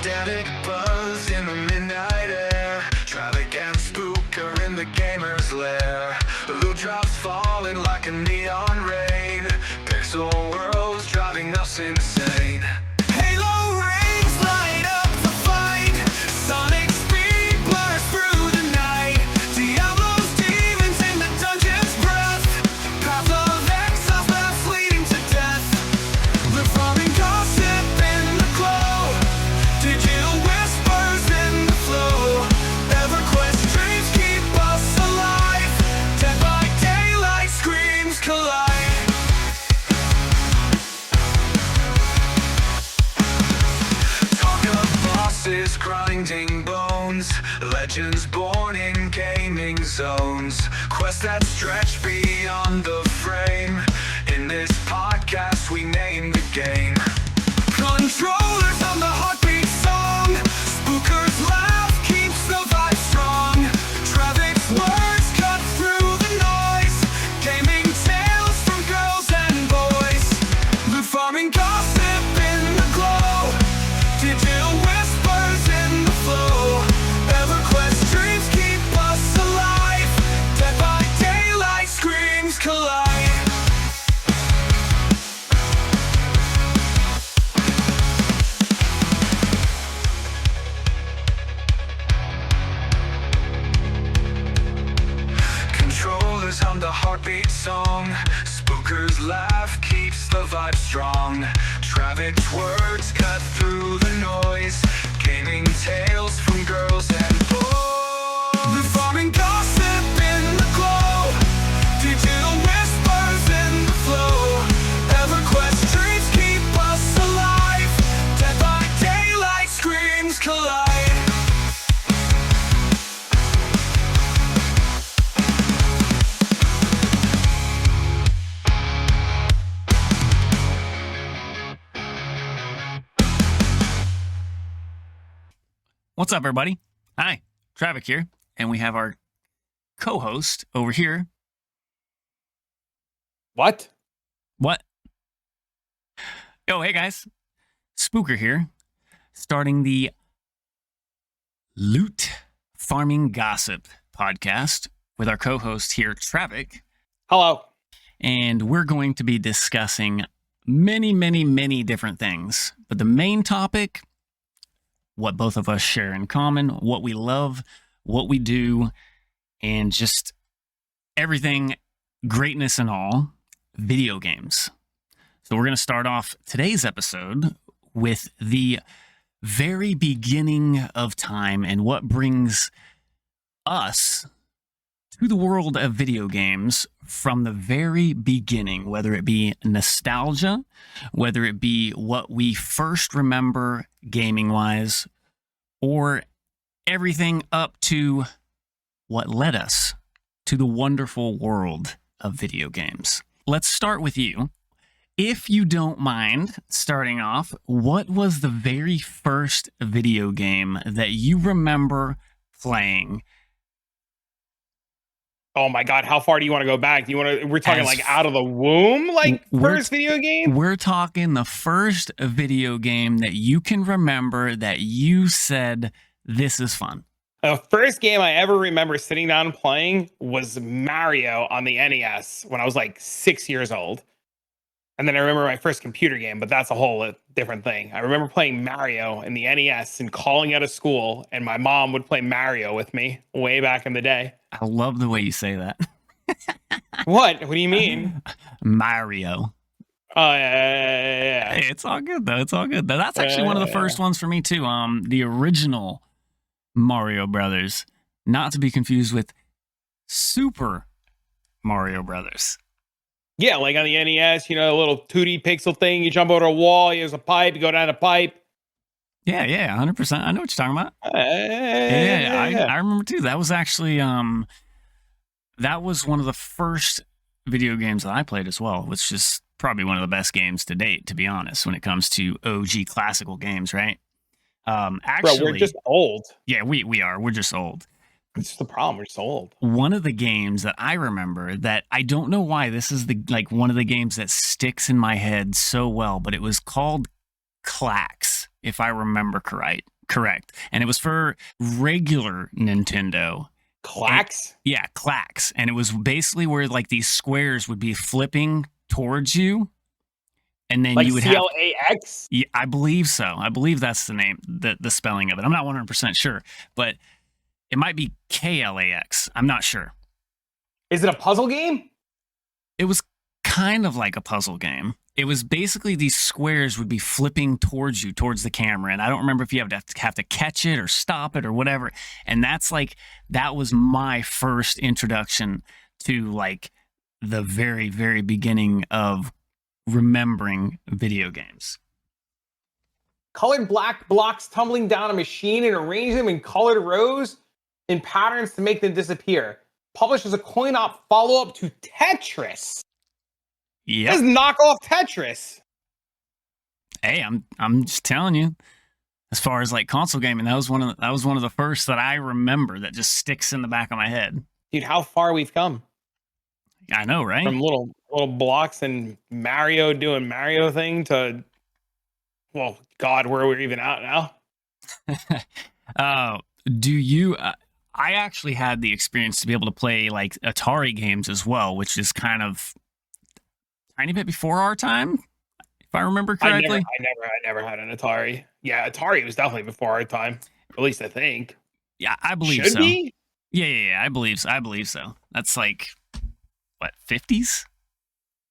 Static buzz in the midnight air. Travic and Spooker in the gamer's lair. Loot drops falling like a neon rain. Pixel worlds driving us insane. Halo rings light up the fight. Sonic speed blurs through the night. Diablo's demons in the dungeon's breath. Path of exile paths leading to death. Live farming gossip in the glow. Digital whispers in the flow. EverQuest dreams keep us alive. Dead by daylight screams collide. Talk of bosses grinding bones. Legends born in gaming zones. Quests that stretch beyond the frame. In this podcast we name the game. Controllers on the heartbeat song. Spooker's laugh keeps the vibe strong. Travic's words cut through the noise. Gaming tales from girls and boys. Loot farming gossip in the glow. Digital whispers in the flow. EverQuest dreams keep us alive. Dead by daylight screams collide. Controllers hum the heartbeat song. Spooker's laugh keeps the vibe strong. Travic's words cut through the noise. Gaming tales from girls and boys. The farming gossip in the glow. Digital whispers in the flow. EverQuest dreams keep us alive. Dead by daylight screams collide. What's up, everybody? Hi, Travic here, and we have our co-host over here. What? What? Yo, hey guys, Spooker here, starting the Loot Farming Gossip podcast with our co-host here, Travic, Hello. and we're going to be discussing many different things, but the main topic, what both of us share in common, what we love, what we do, and just everything, greatness and all, video games. So we're going to start off today's episode with the very beginning of time and what brings us to the world of video games from the very beginning, whether it be nostalgia, whether it be what we first remember gaming-wise, or everything up to what led us to the wonderful world of video games. Let's start with you. If you don't mind starting off, what was the very first video game that you remember playing? Oh my God, how far do you want to go back? Do you want to? We're talking like out of the womb, like first video game. We're talking the first video game that you can remember that you said, this is fun. The first game I ever remember sitting down and playing was Mario on the NES when I was like 6 years old. And then I remember my first computer game, but that's a whole different thing. I remember playing Mario in the NES and calling out of school, and my mom would play Mario with me way back in the day. I love the way you say that. What? What do you mean? Mario. Oh, yeah. Hey, it's all good, though. It's all good. That's actually one of the first ones for me, too. The original Mario Brothers, not to be confused with Super Mario Brothers. Yeah, like on the NES, you know, a little 2D pixel thing. You jump over a wall, there's a pipe, you go down a pipe. Yeah, 100%. I know what you're talking about. I remember too. That was actually that was one of the first video games that I played as well, which is probably one of the best games to date, to be honest, when it comes to OG classical games, right? Actually, bro, we're just old. Yeah, we are. We're just old. It's the problem. We're so old. One of the games that I remember that I don't know why this is one of the games that sticks in my head so well, but it was called Clax, if I remember Correct. And it was for regular Nintendo. Clacks? Yeah, clacks. And it was basically where like these squares would be flipping towards you. And then Like you would have CLAX? Yeah, I believe so. I believe that's the name, the spelling of it. I'm not 100% sure, but it might be KLAX. I'm not sure. Is it a puzzle game? It was kind of like a puzzle game. It was basically these squares would be flipping towards you, towards the camera. And I don't remember if you have to catch it or stop it or whatever. And that was my first introduction to like the very, very beginning of remembering video games. Colored black blocks tumbling down a machine and arrange them in colored rows in patterns to make them disappear. Published as a coin-op follow-up to Tetris. Yeah. Just knock off Tetris. Hey, I'm just telling you. As far as like console gaming, that was one of the first that I remember that just sticks in the back of my head. Dude, how far we've come. I know, right? From little blocks and Mario doing Mario thing to, well, God, where we're even at now. Do you? I actually had the experience to be able to play like Atari games as well, which is kind of tiny bit before our time, if I remember correctly. I never had an Atari. Yeah, Atari was definitely before our time. At least I think. Yeah, I believe Should so. Be? Yeah, I believe so. That's like what, 50s,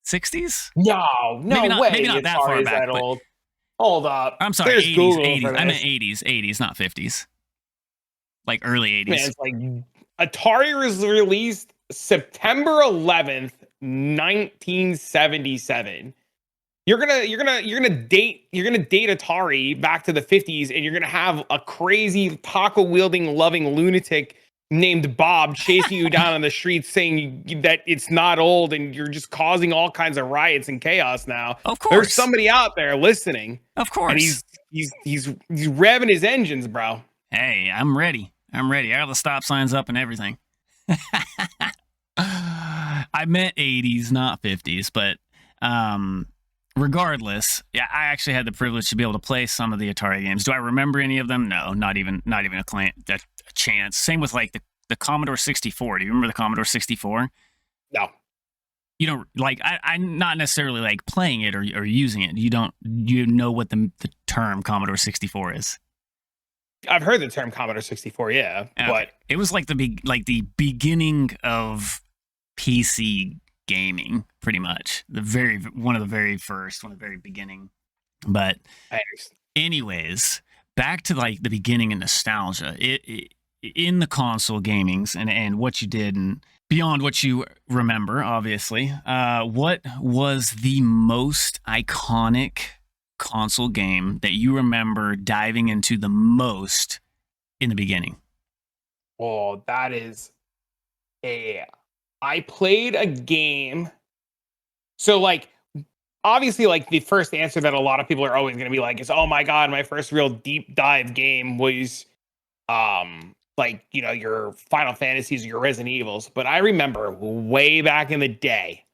60s? No maybe not, way. Maybe not that far back. That old. Hold up. I'm sorry, There's 80s. Google 80s. I meant 80s, not 50s. Like early 80s. Man, it's like Atari was released September 11th, 1977. You're gonna date Atari back to the 50s, and you're gonna have a crazy taco wielding loving lunatic named Bob chasing you down on the streets saying that it's not old and you're just causing all kinds of riots and chaos now. Of course. There's somebody out there listening. Of course. And he's revving his engines, bro. Hey, I'm ready. I got the stop signs up and everything. I meant 80s, not 50s, but regardless, yeah, I actually had the privilege to be able to play some of the Atari games. Do I remember any of them? No, not even a chance. Same with like the Commodore 64. Do you remember the Commodore 64? No. You don't like I'm not necessarily like playing it or using it. You know what the term Commodore 64 is? I've heard the term Commodore 64, yeah, but it was like the beginning of PC gaming, pretty much. One of the very beginning. But anyways, back to like the beginning and nostalgia. In the console gamings and what you did and beyond what you remember, obviously, what was the most iconic console game that you remember diving into the most in the beginning? Oh, I played a game. So like, obviously like the first answer that a lot of people are always going to be like is, oh my God, my first real deep dive game was, like, you know, your Final Fantasies or your Resident Evils. But I remember way back in the day,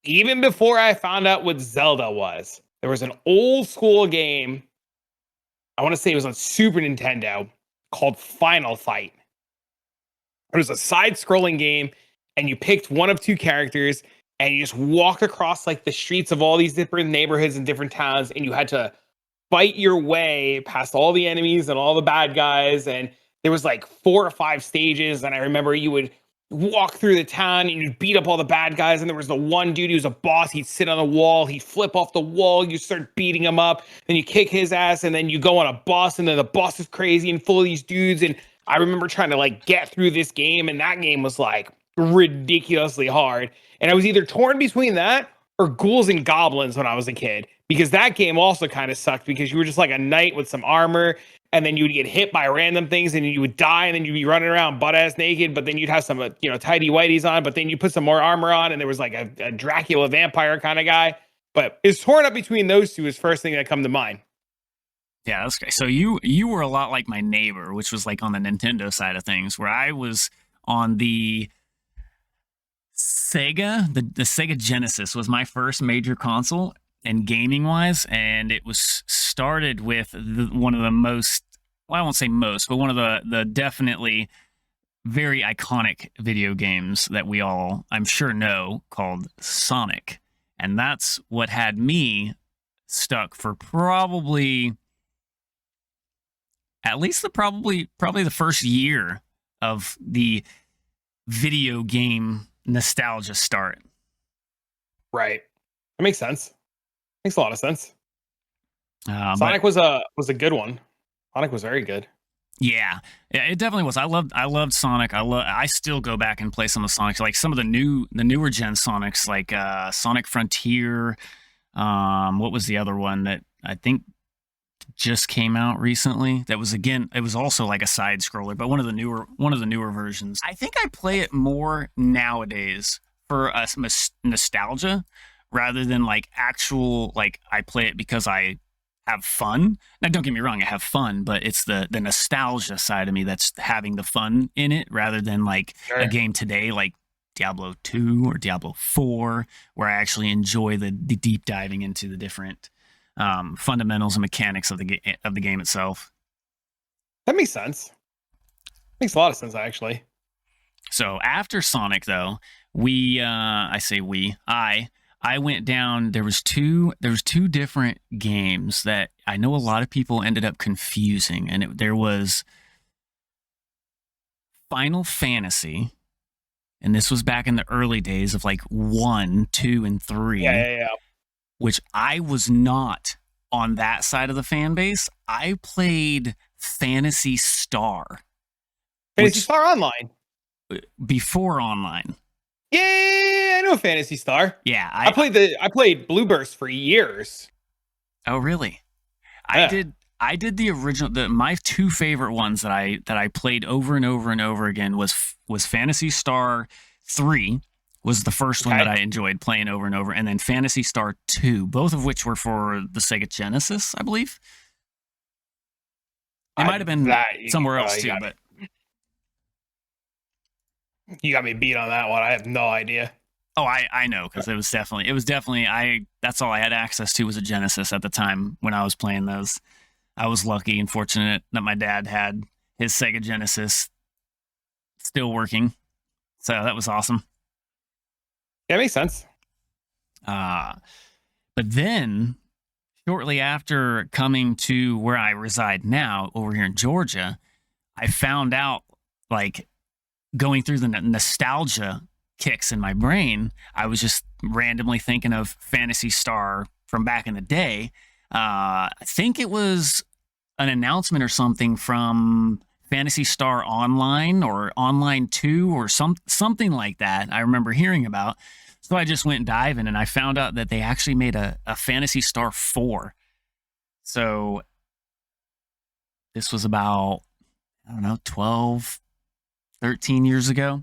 even before I found out what Zelda was, there was an old school game, I want to say it was on Super Nintendo, called Final Fight. It was a side-scrolling game, and you picked one of two characters, and you just walked across like the streets of all these different neighborhoods and different towns, and you had to fight your way past all the enemies and all the bad guys, and there was like 4 or 5 stages, and I remember you would walk through the town and you'd beat up all the bad guys, and there was the one dude who was a boss. He'd sit on the wall, he'd flip off the wall, you start beating him up, then you kick his ass, and then you go on a bus, and then the bus is crazy and full of these dudes. And I remember trying to like get through this game, and that game was like ridiculously hard. And I was either torn between that or Ghouls and Goblins when I was a kid, because that game also kind of sucked because you were just like a knight with some armor, and then you would get hit by random things and you would die, and then you'd be running around butt ass naked, but then you'd have some, tidy whities on, but then you put some more armor on, and there was like a Dracula vampire kind of guy. But it's torn up between those two is first thing that come to mind. Yeah, that's great. So you were a lot like my neighbor, which was like on the Nintendo side of things, where I was on the Sega. The Sega Genesis was my first major console and gaming wise, and it was started with one of the most well, I won't say most, but one of the definitely very iconic video games that we all, I'm sure, know, called Sonic. And that's what had me stuck for probably at least probably the first year of the video game nostalgia start. Right. That makes sense. Makes a lot of sense. But Sonic was a good one. Sonic was very good. yeah, it definitely was. I loved Sonic. I still go back and play some of Sonic, like some of the newer gen Sonics, like Sonic Frontier. What was the other one that I think just came out recently? That was, again, it was also like a side scroller, but one of the newer versions. I think I play it more nowadays for nostalgia rather than like actual, like I play it because I have fun. Now, don't get me wrong, I have fun, but it's the nostalgia side of me that's having the fun in it rather than like a game today like Diablo 2 or Diablo 4, where I actually enjoy the deep diving into the different fundamentals and mechanics of the game itself. That makes sense. Makes a lot of sense, actually. So after Sonic, though, I went down. There was two different games that I know a lot of people ended up confusing, and there was Final Fantasy, and this was back in the early days of like 1, 2, and 3. Yeah. Which I was not on that side of the fan base. I played Phantasy Star. Phantasy Star Online. Before online. Yeah, I know Phantasy Star. Yeah, I played Blueburst for years. Oh, really? Yeah. I did the original. My two favorite ones that I played over and over and over again was Phantasy Star 3. Was the first one that I enjoyed playing over and over, and then Phantasy Star 2, both of which were for the Sega Genesis, I believe. It might have been somewhere else too, but you got me beat on that one. I have no idea. Oh, I know, because it was definitely that's all I had access to was a Genesis at the time when I was playing those. I was lucky and fortunate that my dad had his Sega Genesis still working, so that was awesome. Yeah, makes sense. But then, shortly after coming to where I reside now, over here in Georgia, I found out, like, going through the nostalgia kicks in my brain, I was just randomly thinking of Phantasy Star from back in the day. I think it was an announcement or something from Phantasy Star Online or Online 2 or something like that I remember hearing about. So I just went diving and I found out that they actually made a Phantasy Star 4. So this was about, I don't know, 12, 13 years ago.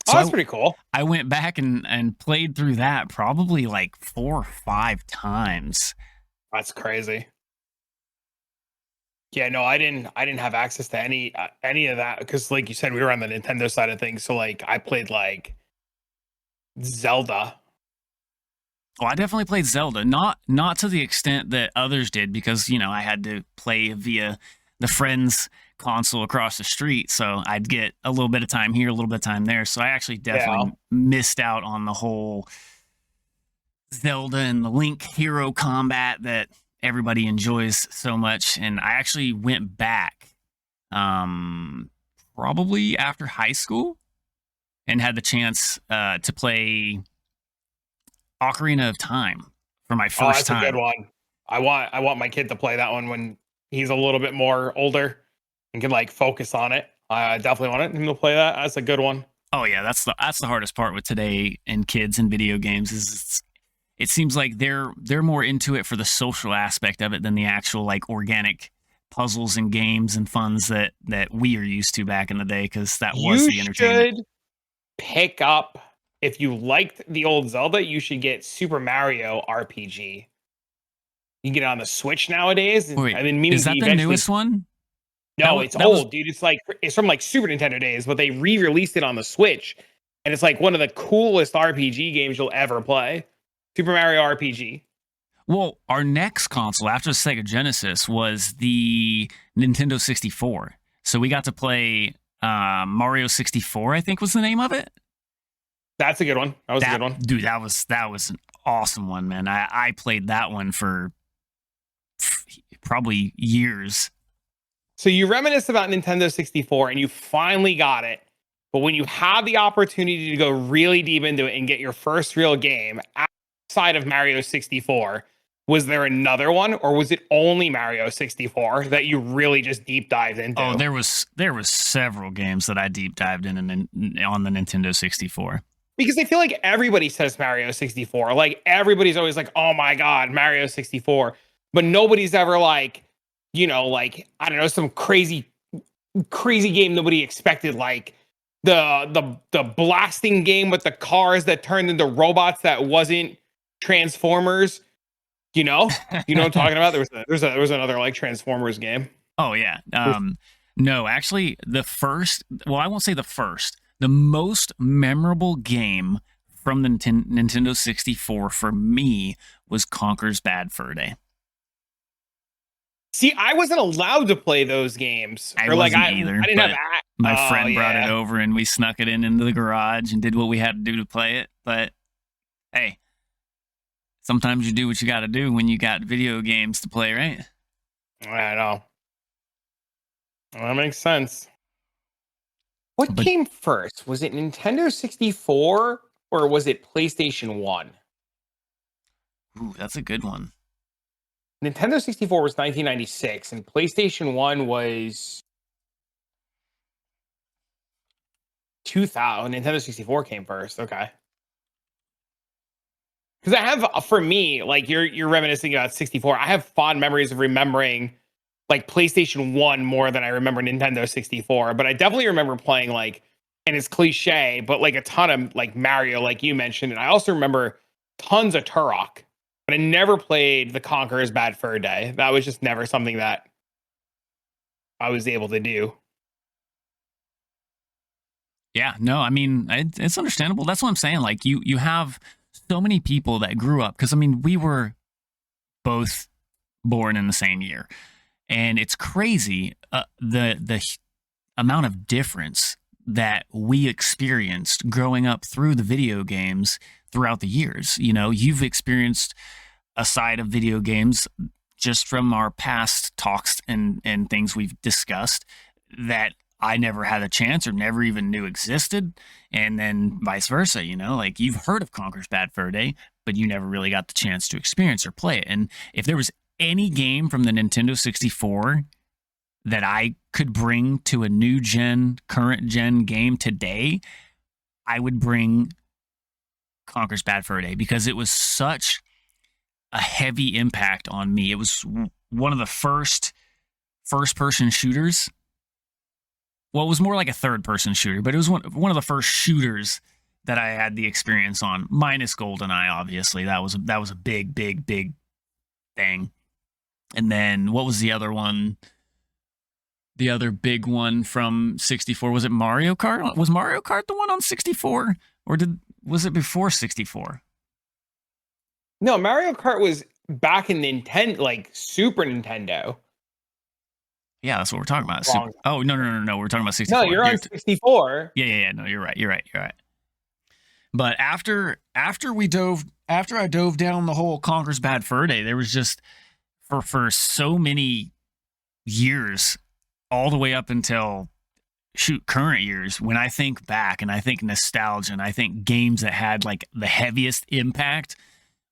So that's pretty cool. I went back and played through that probably like 4 or 5 times. That's crazy. Yeah, no, I didn't have access to any of that because, like you said, we were on the Nintendo side of things. So, like, I played like Zelda. Oh, I definitely played Zelda, not to the extent that others did, because I had to play via the friend's console across the street, so I'd get a little bit of time here, a little bit of time there. So I actually definitely missed out on the whole Zelda and the Link hero combat that everybody enjoys so much. And I actually went back probably after high school and had the chance to play Ocarina of Time for my first time. That's a good one. I want my kid to play that one when he's a little bit more older and can like focus on it. I definitely want him to play that. That's a good one. Oh yeah, that's the hardest part with today and kids and video games is it seems like they're more into it for the social aspect of it than the actual like organic puzzles and games and funs that we are used to back in the day, because that was the entertainment. You should pick up, if you liked the old Zelda, you should get Super Mario RPG. You can get it on the Switch nowadays. Wait, is that the newest one? No, it's old, dude. It's from like Super Nintendo days, but they re-released it on the Switch, and it's like one of the coolest RPG games you'll ever play. Super Mario RPG. Well, our next console after the Sega Genesis was the Nintendo 64. So we got to play Mario 64, I think was the name of it. That's a good one. That was a good one. Dude, that was an awesome one, man. I played that one for probably years. So you reminisce about Nintendo 64 and you finally got it. But when you have the opportunity to go really deep into it and get your first real game outside of Mario 64, was there another one, or was it only Mario 64 that you really just deep dived into? Oh, there was several games that I deep dived in on the Nintendo 64. Because I feel like everybody says Mario 64. Like everybody's always like, "Oh my god, Mario 64." But nobody's ever like, like, I don't know, some crazy game nobody expected, like the blasting game with the cars that turned into robots that wasn't Transformers. You know what I'm talking about? There was another like Transformers game. Oh yeah. No, actually, I won't say the first. The most memorable game from the Nintendo 64 for me was Conker's Bad Fur Day. See, I wasn't allowed to play those games. I wasn't either. I didn't have. My friend brought it over, and we snuck it into the garage and did what we had to do to play it. But hey, sometimes you do what you got to do when you got video games to play, right? I know. That makes sense. What came first? Was it Nintendo 64 or was it PlayStation 1? Ooh, that's a good one. Nintendo 64 was 1996 and PlayStation 1 was 2000. Nintendo 64 came first. Okay. Because I have, for me, like you're reminiscing about 64. I have fond memories of remembering like PlayStation 1 more than I remember Nintendo 64. But I definitely remember playing like, and it's cliche, but like a ton of like Mario, like you mentioned. And I also remember tons of Turok. But I never played the Conker's Bad Fur Day. That was just never something that I was able to do. Yeah, no, I mean, it's understandable. That's what I'm saying. Like you have so many people that grew up, because I mean, we were both born in the same year, and it's crazy the amount of difference that we experienced growing up through the video games throughout the years. You've experienced a side of video games just from our past talks and things we've discussed that I never had a chance or never even knew existed. And then vice versa, like you've heard of Conker's Bad Fur Day, but you never really got the chance to experience or play it. And if there was any game from the Nintendo 64 that I could bring to a new gen, current gen game today, I would bring Conker's Bad Fur Day, because it was such a heavy impact on me. It was one of the first person shooters. Well, it was more like a third person shooter, but it was one of the first shooters that I had the experience on, minus GoldenEye, obviously. That was a big thing. And then what was the other one? The other big one from 64, was it Mario Kart? Was Mario Kart the one on 64? Or was it before 64? No, Mario Kart was back in Nintendo, like Super Nintendo. Yeah, that's what we're talking about. Oh, no. We're talking about 64. No, you're on 64. Yeah. No, you're right. But after I dove down the whole Conker's Bad Fur Day, there was just for so many years, all the way up until current years, when I think back and I think nostalgia and I think games that had like the heaviest impact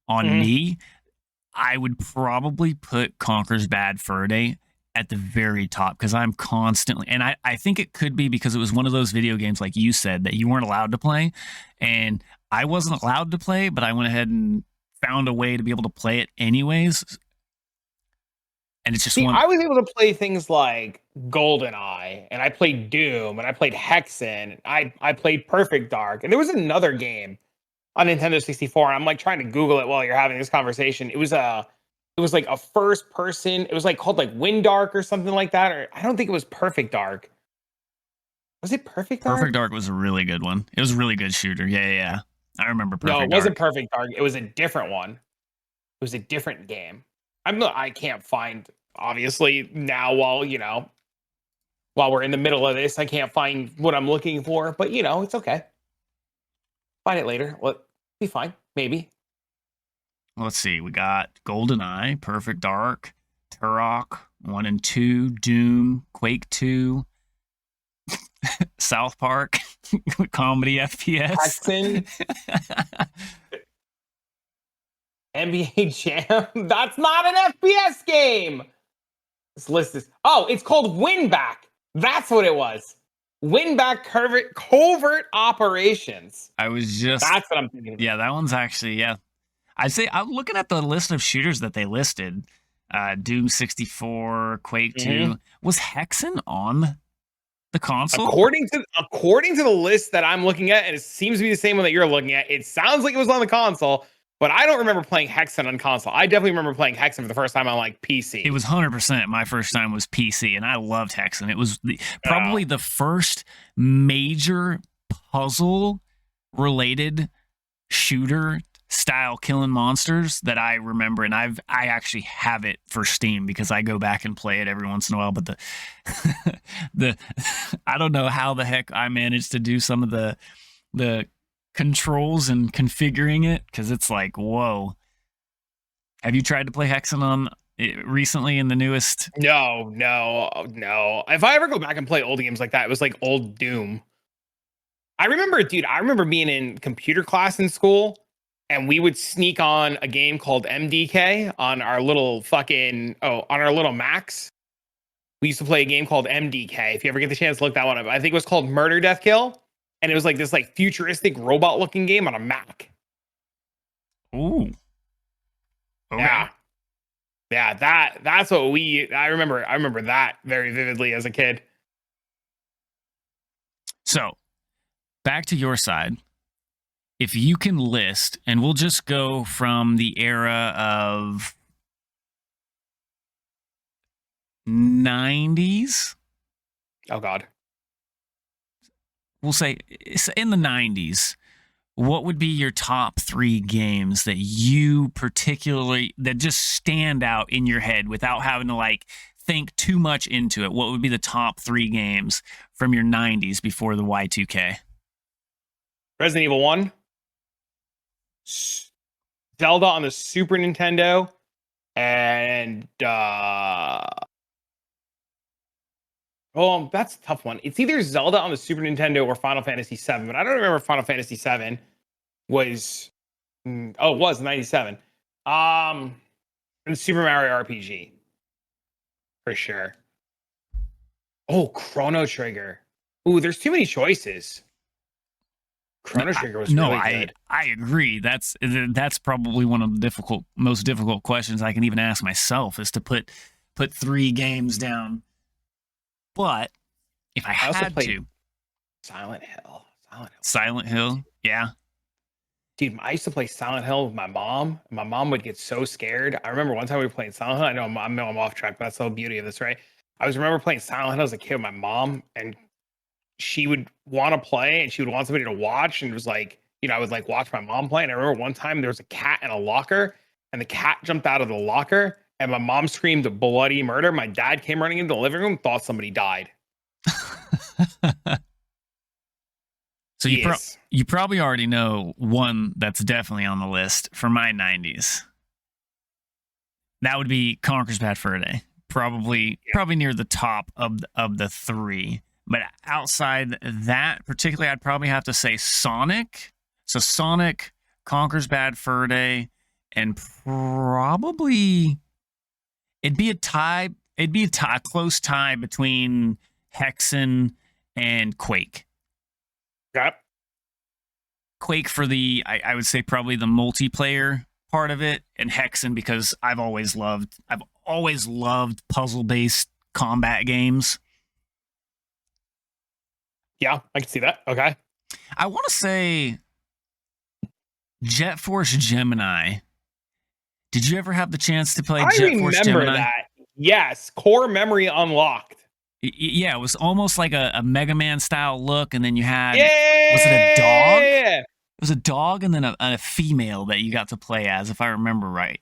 on me, I would probably put Conker's Bad Fur Day at the very top, because I'm constantly, and I think it could be because it was one of those video games, like you said, that you weren't allowed to play, and I wasn't allowed to play, but I went ahead and found a way to be able to play it anyways. And it's just I was able to play things like GoldenEye, and I played Doom, and I played Hexen, I played Perfect Dark, and there was another game on Nintendo 64, and I'm like trying to Google it while you're having this conversation. It was like a first person. It was like called like Wind Dark or something like that. Or I don't think it was Perfect Dark. Was it Perfect Dark? Perfect Dark was a really good one. It was a really good shooter. Yeah. I remember Perfect Dark. No, it wasn't Perfect Dark. It was a different one. It was a different game. I can't find, obviously, now while we're in the middle of this, I can't find what I'm looking for, but it's okay. Find it later. Well, be fine. Maybe. Let's see. We got GoldenEye, Perfect Dark, Turok 1 and 2, Doom, Quake 2, South Park, comedy FPS. Hexen. NBA Jam. That's not an FPS game. This list is. Oh, it's called Winback. That's what it was. Winback covert operations. I was just. That's what I'm thinking. Yeah, that one's actually, yeah. I'd say I'm looking at the list of shooters that they listed. Doom 64, Quake 2. Was Hexen on the console? According to the list that I'm looking at, and it seems to be the same one that you're looking at, it sounds like it was on the console, but I don't remember playing Hexen on console. I definitely remember playing Hexen for the first time on like PC. It was 100%. My first time was PC, and I loved Hexen. It was probably the first major puzzle-related shooter style killing monsters that I remember, and I actually have it for Steam because I go back and play it every once in a while. But the I don't know how the heck I managed to do some of the controls and configuring it, because it's like, whoa. Have you tried to play Hexen on it recently in the newest? No. If I ever go back and play old games like that, it was like old Doom. I remember being in computer class in school, and we would sneak on a game called MDK on our little Macs. We used to play a game called MDK. If you ever get the chance to look that one up, I think it was called Murder Death Kill. And it was like this like futuristic robot looking game on a Mac. Ooh. Okay. Yeah, that's what I remember that very vividly as a kid. So, back to your side. If you can list, and we'll just go from the era of 90s. Oh, God. We'll say it's in the 90s. What would be your top 3 games that you that just stand out in your head without having to like think too much into it? What would be the top 3 games from your 90s before the Y2K? Resident Evil 1. Zelda on the Super Nintendo, and that's a tough one. It's either Zelda on the Super Nintendo or Final Fantasy VII, but I don't remember if Final Fantasy VII was. It was 97. And Super Mario RPG for sure. Oh, Chrono Trigger. Ooh, there's too many choices. Chrono Trigger was really good. I agree. That's probably one of the most difficult questions I can even ask myself, is to put 3 games down. But if I had to, Silent Hill, yeah. Dude, I used to play Silent Hill with my mom. My mom would get so scared. I remember one time we were playing Silent Hill. I know I'm off track, but that's the whole beauty of this, right? I remember playing Silent Hill as a kid with my mom, and she would want to play, and she would want somebody to watch, and it was like, I would like watch my mom play. And I remember one time there was a cat in a locker, and the cat jumped out of the locker, and my mom screamed bloody murder. My dad came running into the living room, thought somebody died. So you probably already know one that's definitely on the list for my 90s. That would be Conker's Bad Fur Day. Probably near the top of the 3. But outside that particularly, I'd probably have to say Sonic. So Sonic, Conker's Bad Fur Day, and probably it'd be a tie. It'd be a close tie between Hexen and Quake. Yep. Quake for I would say probably the multiplayer part of it, and Hexen because I've always loved puzzle-based combat games. Yeah, I can see that. Okay. I want to say Jet Force Gemini. Did you ever have the chance to play Jet Force Gemini? I remember that. Yes. Core memory unlocked. Yeah, it was almost like a Mega Man style look, and then you had was it a dog? It was a dog and then a female that you got to play as, if I remember right.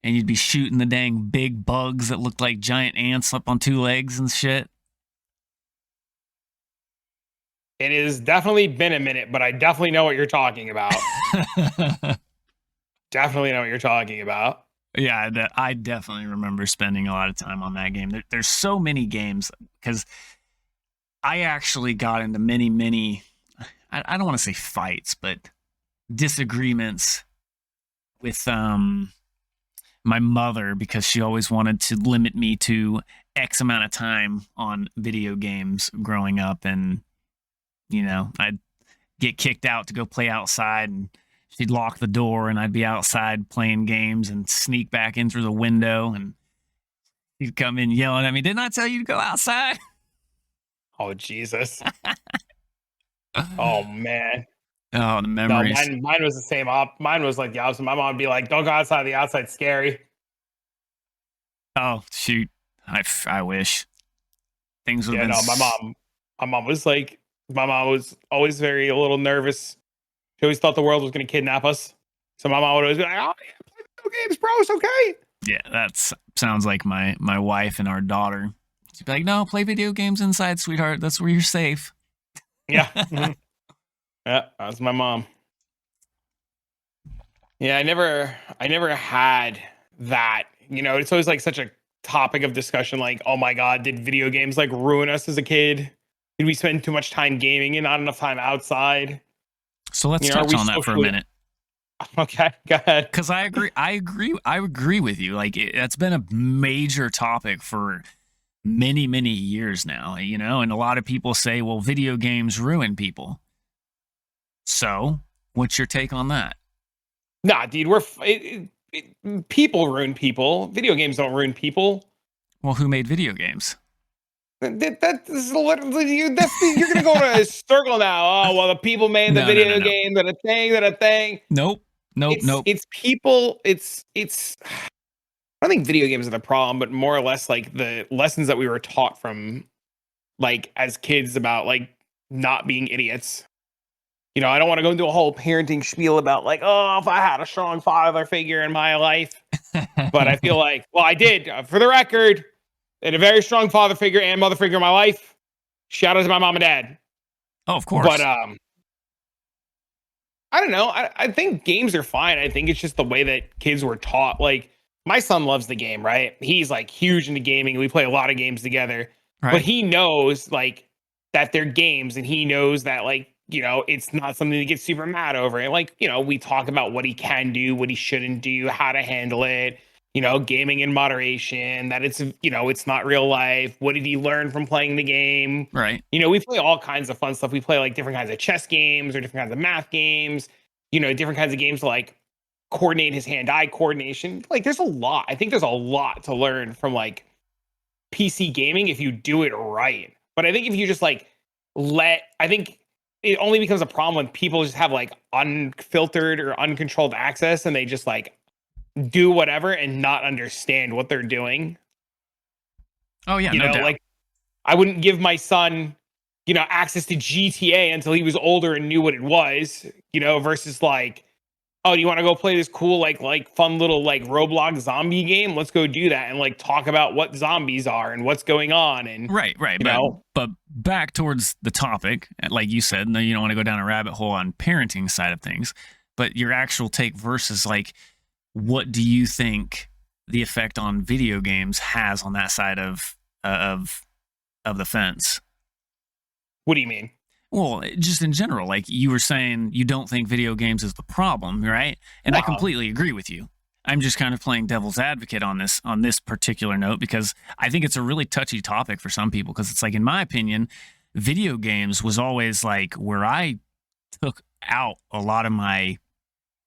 and you'd be shooting the dang big bugs that looked like giant ants up on two legs and shit. It has definitely been a minute, but I definitely know what you're talking about. Definitely know what you're talking about. Yeah, I definitely remember spending a lot of time on that game. There's so many games because I actually got into many, I don't want to say fights, but disagreements with my mother because she always wanted to limit me to X amount of time on video games growing up. And, I'd get kicked out to go play outside, and she'd lock the door, and I'd be outside playing games and sneak back in through the window, and she'd come in yelling at me, "Didn't I tell you to go outside?" Oh, Jesus. Oh, man. Oh, the No, memories. mine was the same. Mine was like the opposite. My mom would be like, don't go outside. The outside's scary. Oh, shoot. I wish. Things would have Yeah, been... no, my mom was like, my mom was always a little nervous. She always thought the world was going to kidnap us. So my mom would always be like, oh, yeah, play video games, bro. It's okay. Yeah, that sounds like my wife and our daughter. She'd be like, no, play video games inside, sweetheart. That's where you're safe. Yeah. Mm-hmm. Yeah, that's my mom. Yeah, I never had that. It's always like such a topic of discussion. Like, oh my God, did video games like ruin us as a kid? Did we spend too much time gaming and not enough time outside? So let's touch on that for a minute. Okay, go ahead. Because I agree with you. Like, that's been a major topic for many years now, and a lot of people say, well, video games ruin people. So what's your take on that? Nah, dude, people ruin people. Video games don't ruin people. Well, who made video games? That's literally you're gonna go to a circle now. Oh well, the people made the video game. That a thing. Nope. It's people. It's. I don't think video games are the problem, but more or less like the lessons that we were taught from, like as kids about like not being idiots. I don't want to go into a whole parenting spiel about like, oh, if I had a strong father figure in my life, but I feel like, well, I did. For the record, I had a very strong father figure and mother figure in my life. Shout out to my mom and dad. Oh, of course. But I don't know. I think games are fine. I think it's just the way that kids were taught. Like my son loves the game, right? He's like huge into gaming. We play a lot of games together, right. But he knows like that they're games, and he knows that like, it's not something to get super mad over. And like, we talk about what he can do, what he shouldn't do, how to handle it, gaming in moderation, that it's, it's not real life. What did he learn from playing the game? Right. We play all kinds of fun stuff. We play like different kinds of chess games or different kinds of math games, different kinds of games to like coordinate his hand-eye coordination. Like there's a lot. I think there's a lot to learn from like PC gaming if you do it right. But I think if you just like I think it only becomes a problem when people just have like unfiltered or uncontrolled access and they just like do whatever and not understand what they're doing. Oh yeah, no doubt. Like I wouldn't give my son, access to GTA until he was older and knew what it was, versus like, oh, do you want to go play this cool, like fun little like Roblox zombie game? Let's go do that and like talk about what zombies are and what's going on. And right. But back towards the topic, like you said, no, you don't want to go down a rabbit hole on parenting side of things, but your actual take versus like, what do you think the effect on video games has on that side of the fence? What do you mean? Well, just in general, like you were saying, you don't think video games is the problem, right? And No. I completely agree with you. I'm just kind of playing devil's advocate on this particular note because I think it's a really touchy topic for some people because it's like, in my opinion, video games was always like where I took out a lot of my,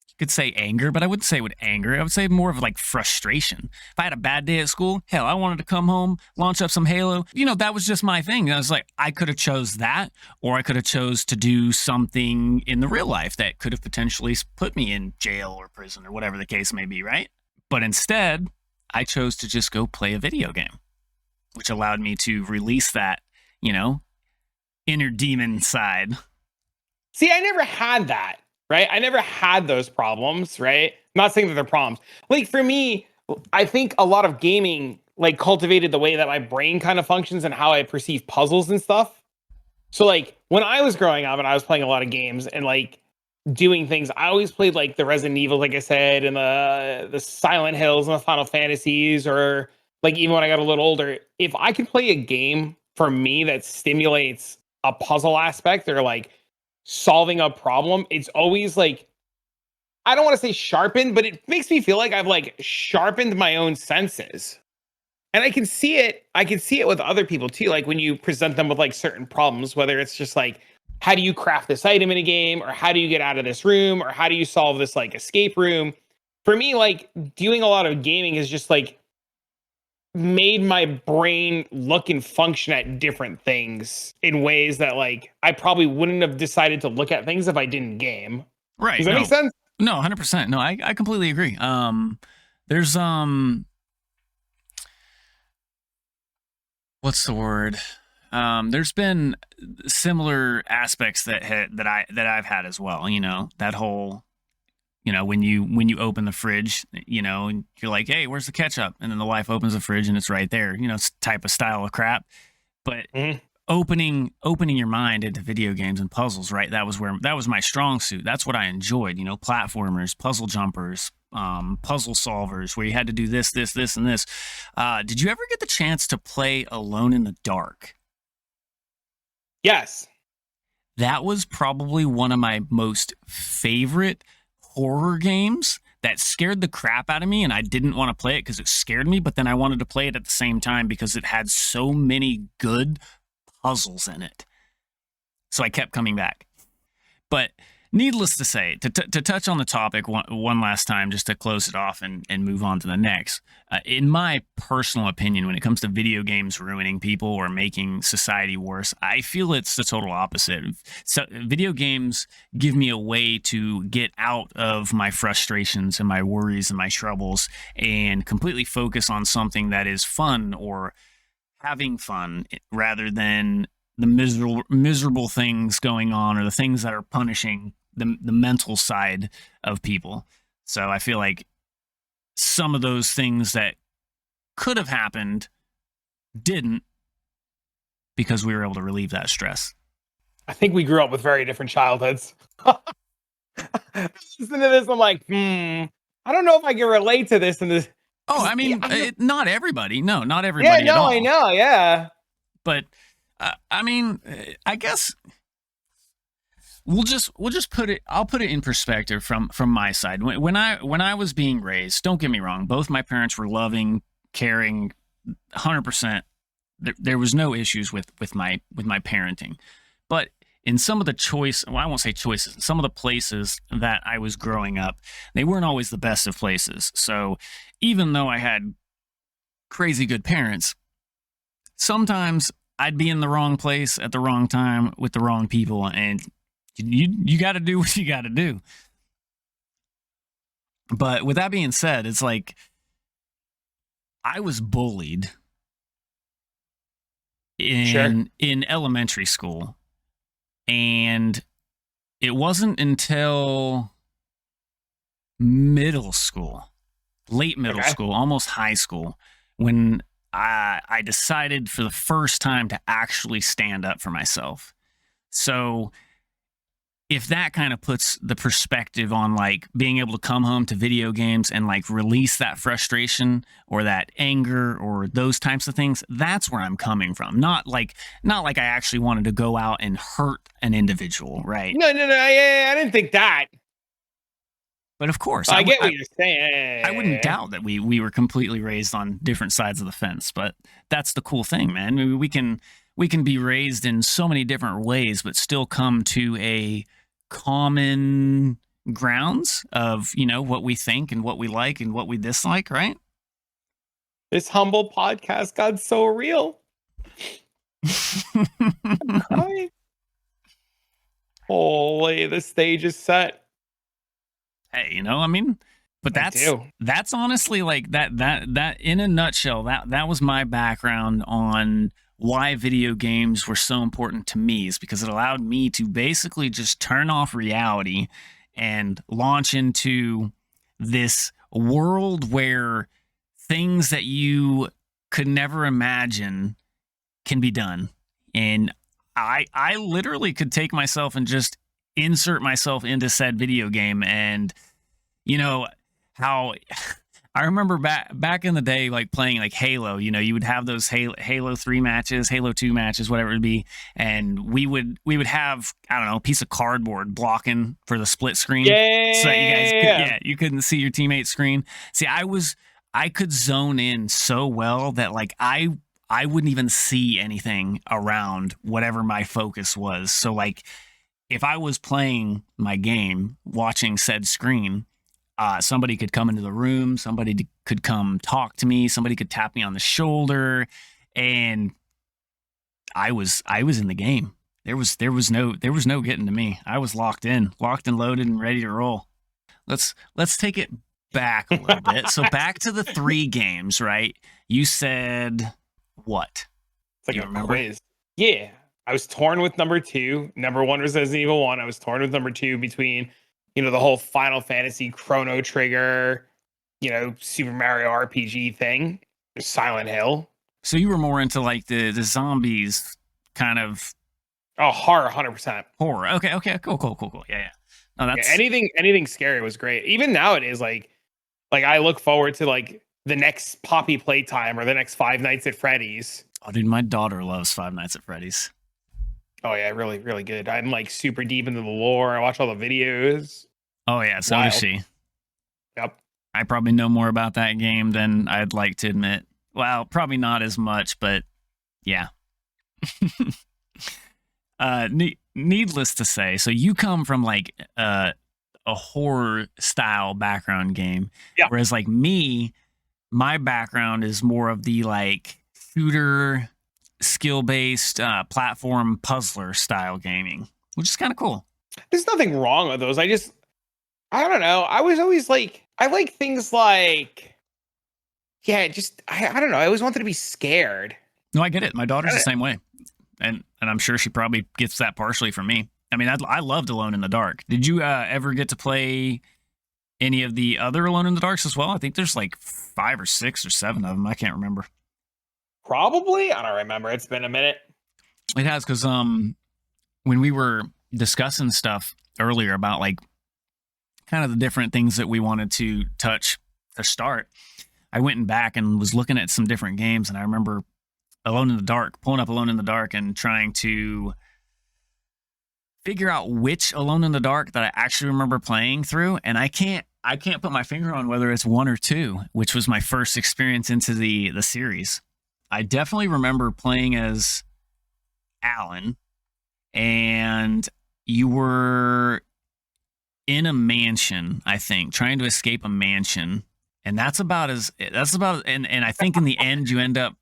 you could say anger, but I wouldn't say it with anger. I would say more of like frustration. If I had a bad day at school, hell, I wanted to come home, launch up some Halo. That was just my thing. I was like, I could have chose that, or I could have chose to do something in the real life that could have potentially put me in jail or prison or whatever the case may be, right? But instead, I chose to just go play a video game, which allowed me to release that, inner demon side. See, I never had that. Right? I never had those problems, right? I'm not saying that they're problems. Like for me, I think a lot of gaming like cultivated the way that my brain kind of functions and how I perceive puzzles and stuff. So like when I was growing up and I was playing a lot of games and like doing things, I always played like the Resident Evil, like I said, and the Silent Hills and the Final Fantasies, or like even when I got a little older, if I could play a game for me that stimulates a puzzle aspect or like solving a problem, it's always like I don't want to say sharpened, but it makes me feel like I've like sharpened my own senses. And I can see it. I can see it with other people too. Like when you present them with like certain problems, whether it's just like, how do you craft this item in a game, or how do you get out of this room, or how do you solve this like escape room? For me, like doing a lot of gaming is just like made my brain look and function at different things in ways that like I probably wouldn't have decided to look at things if I didn't game. Right. Does that make sense? No, 100%. No, I completely agree. There's what's the word? There's been similar aspects that I've had as well. You know, that whole, you know, when you open the fridge, you know, and you're like, hey, where's the ketchup? And then the wife opens the fridge and it's right there. You know, it's type of style of crap. But opening your mind into video games and puzzles, right? That was my strong suit. That's what I enjoyed. You know, platformers, puzzle jumpers, puzzle solvers, where you had to do this, and this. Did you ever get the chance to play Alone in the Dark? Yes. That was probably one of my most favorite horror games. That scared the crap out of me, and I didn't want to play it because it scared me, but then I wanted to play it at the same time because it had so many good puzzles in it. So I kept coming back. But needless to say, to touch on the topic one last time, just to close it off and move on to the next, in my personal opinion, when it comes to video games ruining people or making society worse, I feel it's the total opposite. So video games give me a way to get out of my frustrations and my worries and my troubles and completely focus on something that is fun or having fun rather than the miserable things going on or the things that are punishing the mental side of people. So I feel like some of those things that could have happened didn't, because we were able to relieve that stress. I think we grew up with very different childhoods. Listen to this, I'm like, I don't know if I can relate to this and this. Oh, I mean, not everybody. No, not everybody. Yeah, at all. I know. Yeah. But I mean, I guess we'll just put it. I'll put it in perspective from my side. When I was being raised, don't get me wrong, both my parents were loving, caring, 100%. There was no issues with my parenting, but in some of the I won't say choices, in some of the places that I was growing up, they weren't always the best of places. So even though I had crazy good parents, sometimes I'd be in the wrong place at the wrong time with the wrong people, and you got to do what you got to do. But with that being said, it's like I was bullied in elementary school, and it wasn't until middle school, late middle school, almost high school, when I decided for the first time to actually stand up for myself. So if that kind of puts the perspective on like being able to come home to video games and like release that frustration or that anger or those types of things, that's where I'm coming from. Not like I actually wanted to go out and hurt an individual, right? No. I didn't think that. But of course, I get what you're saying. I wouldn't doubt that we were completely raised on different sides of the fence. But that's the cool thing, man. We can be raised in so many different ways, but still come to a common grounds of, you know, what we think and what we like and what we dislike, right? This humble podcast got so real. Holy, the stage is set. Hey, you know, I mean, but that's honestly like that in a nutshell, that was my background on why video games were so important to me, is because it allowed me to basically just turn off reality and launch into this world where things that you could never imagine can be done. And I literally could take myself and just insert myself into said video game. And you know how I remember back in the day, like playing like Halo, you would have those Halo 3 matches, Halo 2 matches, whatever it would be. And we would have, I don't know, a piece of cardboard blocking for the split screen. Yeah. So you couldn't see your teammate's screen. See, I could zone in so well that like I wouldn't even see anything around whatever my focus was. So like if I was playing my game, watching said screen, somebody could come into the room, somebody could come talk to me, somebody could tap me on the shoulder, and I was in the game. There was no getting to me. I was locked and loaded and ready to roll. Let's take it back a little bit. So back to the 3 games, right? You said what? It's like a quiz. Yeah. I was torn with number 2. Number 1 was Resident Evil 1. I was torn with number 2 between, the whole Final Fantasy Chrono Trigger, Super Mario RPG thing, Silent Hill. So you were more into like the zombies kind of. Oh, horror, 100%. Horror. Okay. Cool. Yeah. No, that's anything scary was great. Even nowadays, like I look forward to like the next Poppy Playtime or the next Five Nights at Freddy's. Oh, dude, my daughter loves Five Nights at Freddy's. Oh yeah, really, really good. I'm like super deep into the lore. I watch all the videos. Oh yeah, so does she. Yep. I probably know more about that game than I'd like to admit. Well, probably not as much, but yeah. Needless to say, so you come from like a horror style background game, whereas like me, my background is more of the like shooter, skill-based platform puzzler style gaming, which is kind of cool. There's nothing wrong with those. I don't know. I was always like, I like things like, I don't know. I always wanted to be scared. No, I get it. My daughter's the same way. And I'm sure she probably gets that partially from me. I mean, I loved Alone in the Dark. Did you ever get to play any of the other Alone in the Darks as well? I think there's like 5 or 6 or 7 of them. I can't remember. Probably. I don't remember. It's been a minute. It has, because when we were discussing stuff earlier about like kind of the different things that we wanted to touch to start, I went back and was looking at some different games, and I remember pulling up Alone in the Dark and trying to figure out which Alone in the Dark that I actually remember playing through, and I can't put my finger on whether it's 1 or 2, which was my first experience into the series. I definitely remember playing as Alan, and you were in a mansion, I think, trying to escape a mansion, and and I think in the end you end up,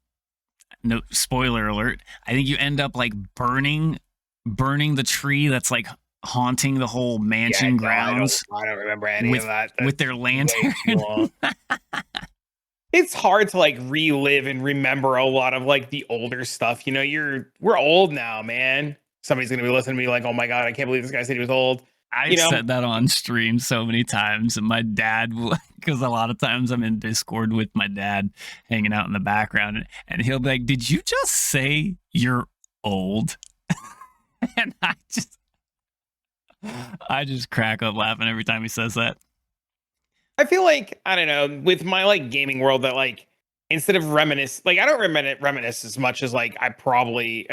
no spoiler alert, I think you end up like burning the tree that's like haunting the whole mansion grounds. I don't remember any of that. With their lantern. It's hard to like relive and remember a lot of like the older stuff. We're old now, man. Somebody's gonna be listening to me like, oh my God, I can't believe this guy said he was old. I said that on stream so many times, and my dad, because a lot of times I'm in Discord with my dad hanging out in the background, and he'll be like, did you just say you're old? And I just crack up laughing every time he says that. I feel like, I don't know, with my like gaming world, that like instead of reminisce, like I don't reminisce as much as like probably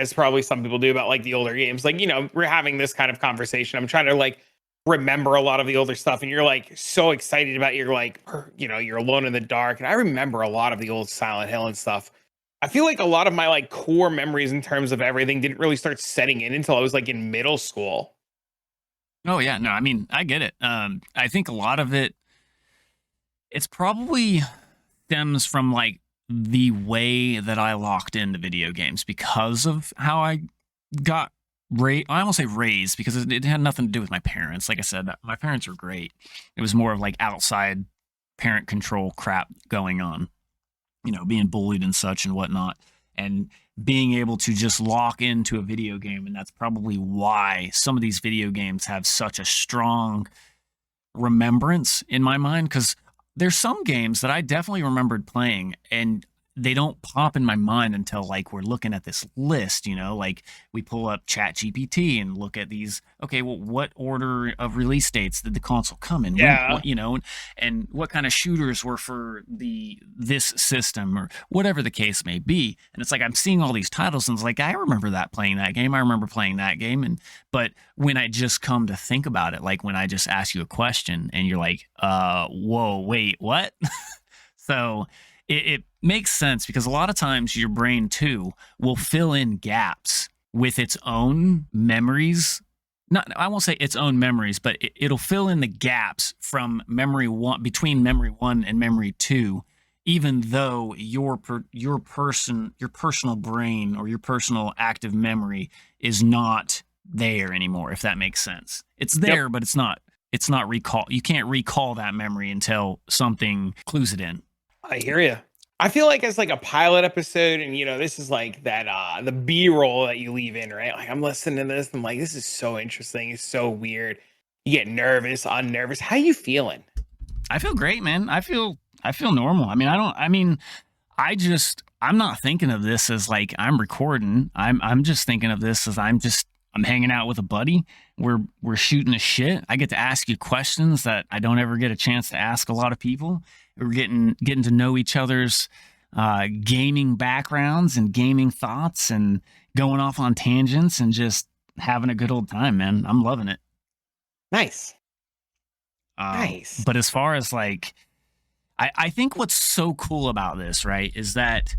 some people do about like the older games. Like, we're having this kind of conversation. I'm trying to like remember a lot of the older stuff, and you're like so excited about your like, you're Alone in the Dark. And I remember a lot of the old Silent Hill and stuff. I feel like a lot of my like core memories in terms of everything didn't really start setting in until I was like in middle school. Oh yeah, no, I mean, I get it. I think a lot of it's probably stems from like the way that I locked into video games because of how I got I almost say raised, because it had nothing to do with my parents. Like I said, my parents were great. It was more of like outside parent control crap going on, being bullied and such and whatnot, and being able to just lock into a video game. And that's probably why some of these video games have such a strong remembrance in my mind, because there's some games that I definitely remembered playing, and they don't pop in my mind until like we're looking at this list, like we pull up Chat GPT and look at these. Okay, well, what order of release dates did the console come in? When, Yeah. and what kind of shooters were for this system or whatever the case may be. And it's like I'm seeing all these titles, and it's like I remember playing that game. I remember playing that game, but when I just come to think about it, like when I just ask you a question and you're like, whoa, wait, what? So it makes sense because a lot of times your brain too will fill in gaps with its own memories. Not, I won't say its own memories, but it'll fill in the gaps from memory one, between memory one and memory two, even though your personal brain or your personal active memory is not there anymore, if that makes sense. It's there, Yep. but it's not recall. You can't recall that memory until something clues it in. I hear you. I feel like as like a pilot episode, and this is like that the B-roll that you leave in, right? Like I'm listening to this, and I'm like, this is so interesting. It's so weird. You get nervous, unnervous. How you feeling? I feel great, man. I feel normal. I mean, I'm not thinking of this as like I'm recording. I'm just thinking of this as I'm hanging out with a buddy. We're shooting a shit. I get to ask you questions that I don't ever get a chance to ask a lot of people. We're getting to know each other's gaming backgrounds and gaming thoughts and going off on tangents and just having a good old time, man. I'm loving it. Nice. Nice. But as far as like, I think what's so cool about this, right, is that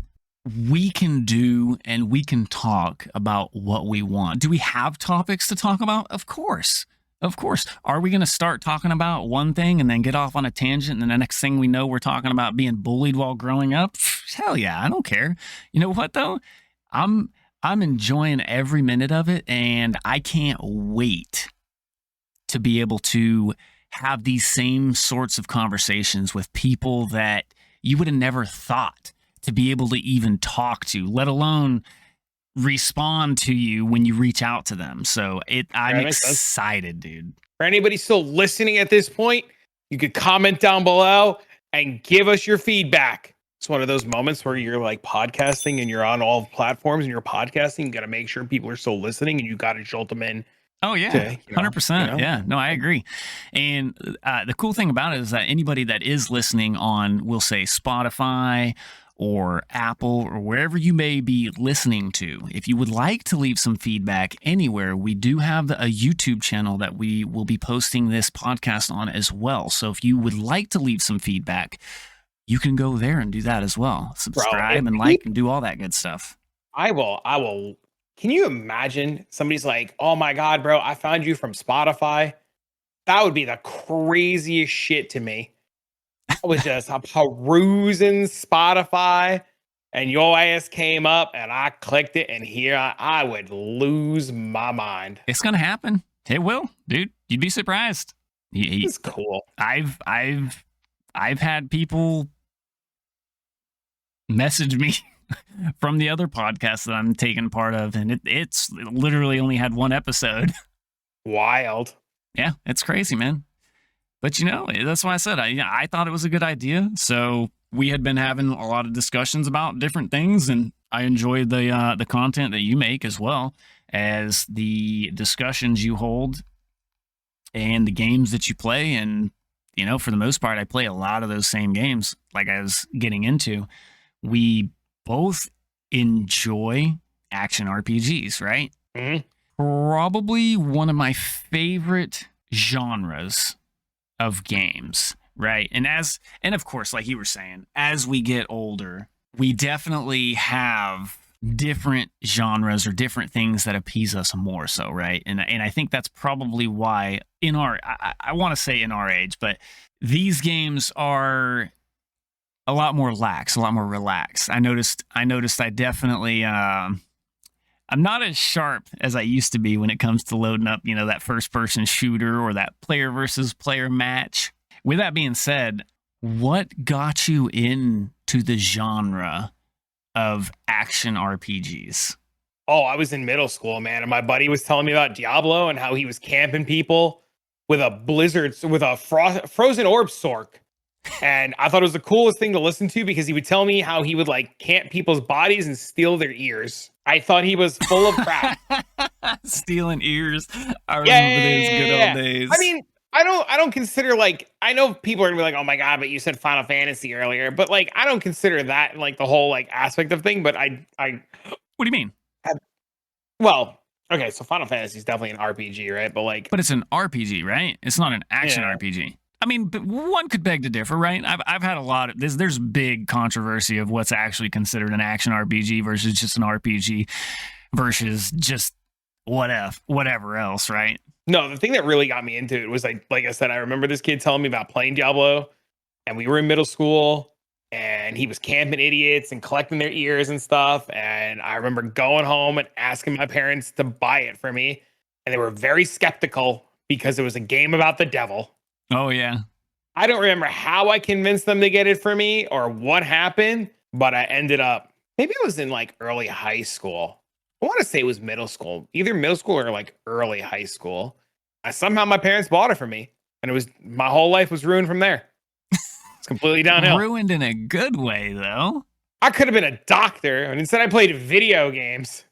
we can do and we can talk about what we want. Do we have topics to talk about? Of course. Of course. Are we going to start talking about one thing and then get off on a tangent, and then the next thing we know, we're talking about being bullied while growing up? Hell yeah, I don't care. You know what though? I'm enjoying every minute of it, and I can't wait to be able to have these same sorts of conversations with people that you would have never thought to be able to even talk to, let alone respond to you when you reach out to them. So I'm excited, dude. For anybody still listening at this point, you could comment down below and give us your feedback. It's one of those moments where you're like podcasting and you're on all platforms and you're podcasting. You got to make sure people are still listening, and you got to jolt them in. Oh yeah, 100%. Yeah, no, I agree. And the cool thing about it is that anybody that is listening on, we'll say Spotify or Apple or wherever you may be listening to, if you would like to leave some feedback anywhere, we do have a YouTube channel that we will be posting this podcast on as well. So if you would like to leave some feedback, you can go there and do that as well. Subscribe and like and do all that good stuff. I will. Can you imagine somebody's like, oh my God, bro, I found you from Spotify? That would be the craziest shit to me. I was just perusing Spotify and your ass came up and I clicked it, and here I would lose my mind. It's going to happen. It will, dude. You'd be surprised. It's cool. I've had people message me from the other podcast that I'm taking part of, and it's literally only had one episode. Wild. Yeah, it's crazy, man. But that's why I said I thought it was a good idea. So we had been having a lot of discussions about different things, and I enjoyed the content that you make as well as the discussions you hold and the games that you play. And for the most part, I play a lot of those same games. Like I was getting into, we both enjoy action RPGs, right? Mm-hmm. Probably one of my favorite genres of games, right? And of course, like you were saying, as we get older, we definitely have different genres or different things that appease us more so, right? And I think that's probably why I want to say in our age, but these games are a lot more lax, a lot more relaxed. I noticed I definitely I'm not as sharp as I used to be when it comes to loading up, that first person shooter or that player versus player match. With that being said, what got you into the genre of action RPGs? Oh, I was in middle school, man, and my buddy was telling me about Diablo and how he was camping people with a frozen orb sork. And I thought it was the coolest thing to listen to because he would tell me how he would like camp people's bodies and steal their ears. I thought he was full of crap. Stealing ears. I Yeah, remember those good old days. I mean, I don't consider like I know people are gonna be like, oh my god, but you said Final Fantasy earlier, but like I don't consider that like the whole like aspect of thing. But I what do you mean? well, okay, so Final Fantasy is definitely an RPG, right? But like, But it's an RPG, right? It's not an action Yeah. RPG. I mean, but one could beg to differ, right? I've had a lot of this. There's big controversy of what's actually considered an action RPG versus just an RPG versus just whatever else, right? no, the thing that really got me into it was like I said, I remember this kid telling me about playing Diablo, and we were in middle school, and he was camping idiots and collecting their ears and stuff. And I remember going home and asking my parents to buy it for me, and they were very skeptical because it was a game about the devil. Oh yeah. I don't remember how I convinced them to get it for me or what happened, but I ended up, maybe it was in like early high school. I want to say it was middle school, either middle school or like early high school. Somehow my parents bought it for me, and it was my whole life was ruined from there. It's completely downhill. Ruined in a good way, though. I could have been a doctor, and instead I played video games.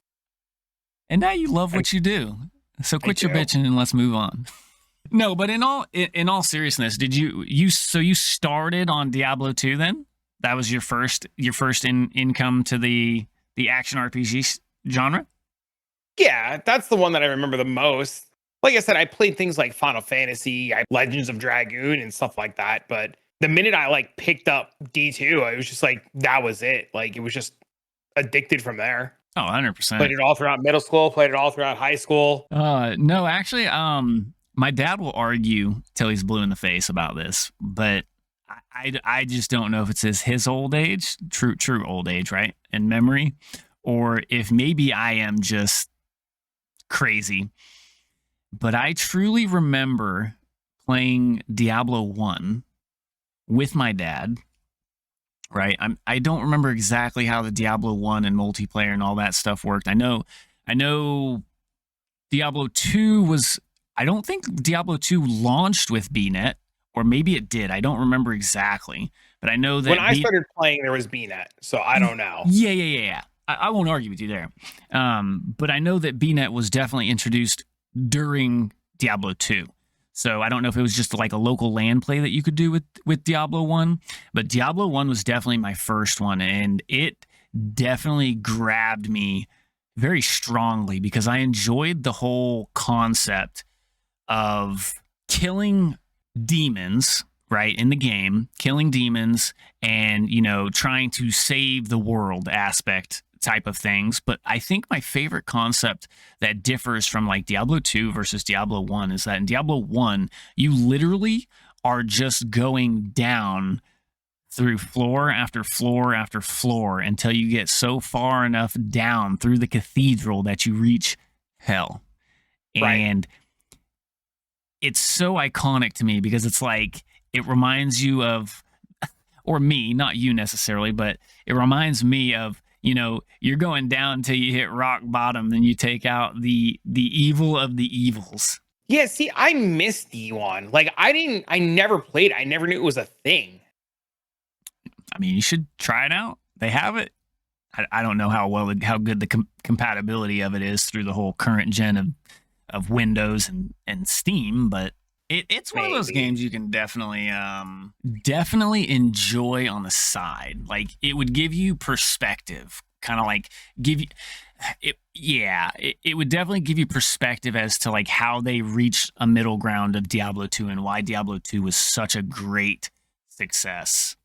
And now you love what you do. So quit your do. bitching and let's move on. No, but in all seriousness, did you started on Diablo 2 then? That was your first income to the action RPG genre? Yeah, that's the one that I remember the most. Like I said, I played things like Final Fantasy, Legends of Dragoon, and stuff like that. But the minute I like picked up D2, I was just like, that was it. Like it was just addicted from there. Oh, 100%. Played it all throughout middle school, played it all throughout high school. No, actually, my dad will argue till he's blue in the face about this, but I just don't know if it's his old age, true old age, right, in memory, or if maybe I am just crazy. But I truly remember playing Diablo 1 with my dad, right? I don't remember exactly how the Diablo 1 and multiplayer and all that stuff worked. I know Diablo 2 was, I don't think Diablo 2 launched with BNet, or maybe it did. I don't remember exactly, but I know that When I started playing, there was BNet, so I don't know. Yeah. I won't argue with you there. But I know that BNet was definitely introduced during Diablo 2. So I don't know if it was just like a local LAN play that you could do with Diablo 1, but Diablo 1 was definitely my first one, and it definitely grabbed me very strongly because I enjoyed the whole concept of killing demons, right, in the game, killing demons and, trying to save the world aspect type of things. But I think my favorite concept that differs from like Diablo 2 versus Diablo 1 is that in Diablo 1, you literally are just going down through floor after floor after floor until you get so far enough down through the cathedral that you reach hell. Right. And it's so iconic to me because it's like, it reminds you of, or me, not you necessarily, but it reminds me of, you're going down until you hit rock bottom, then you take out the evil of the evils. Yeah, see, I missed D1. Like I never played it. I never knew it was a thing. I mean, you should try it out. They have it. I don't know how good the compatibility of it is through the whole current gen of Windows and Steam, but it's one of those games you can definitely enjoy on the side. Like it would give you perspective, kind of like give you it. Yeah, it would definitely give you perspective as to like how they reached a middle ground of Diablo 2 and why Diablo 2 was such a great success.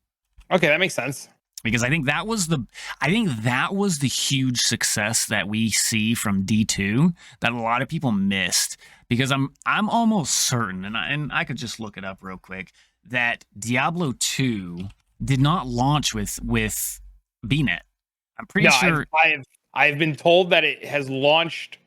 Okay, that makes sense. Because I think that was the huge success that we see from D2 that a lot of people missed. Because I'm almost certain, and I could just look it up real quick, that Diablo 2 did not launch with BNet. I'm pretty sure. I've been told that it has launched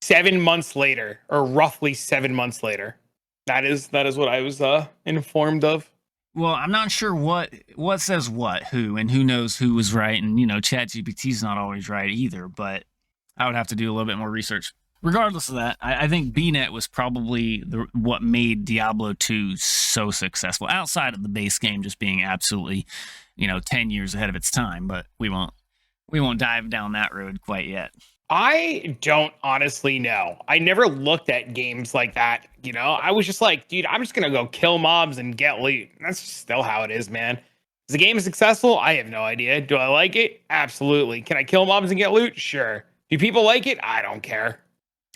7 months later, or roughly 7 months later. That is what I was informed of. Well, I'm not sure what says who, and who knows who was right. And, ChatGPT is not always right either, but I would have to do a little bit more research. regardless of that, I think BNet was probably what made Diablo 2 so successful, outside of the base game just being absolutely, 10 years ahead of its time. But we won't dive down that road quite yet. I don't honestly know. I never looked at games like that. I was just like, dude, I'm just gonna go kill mobs and get loot. That's still how it is, man. Is the game successful? I have no idea. Do I like it? Absolutely. Can I kill mobs and get loot? Sure. Do people like it? I don't care.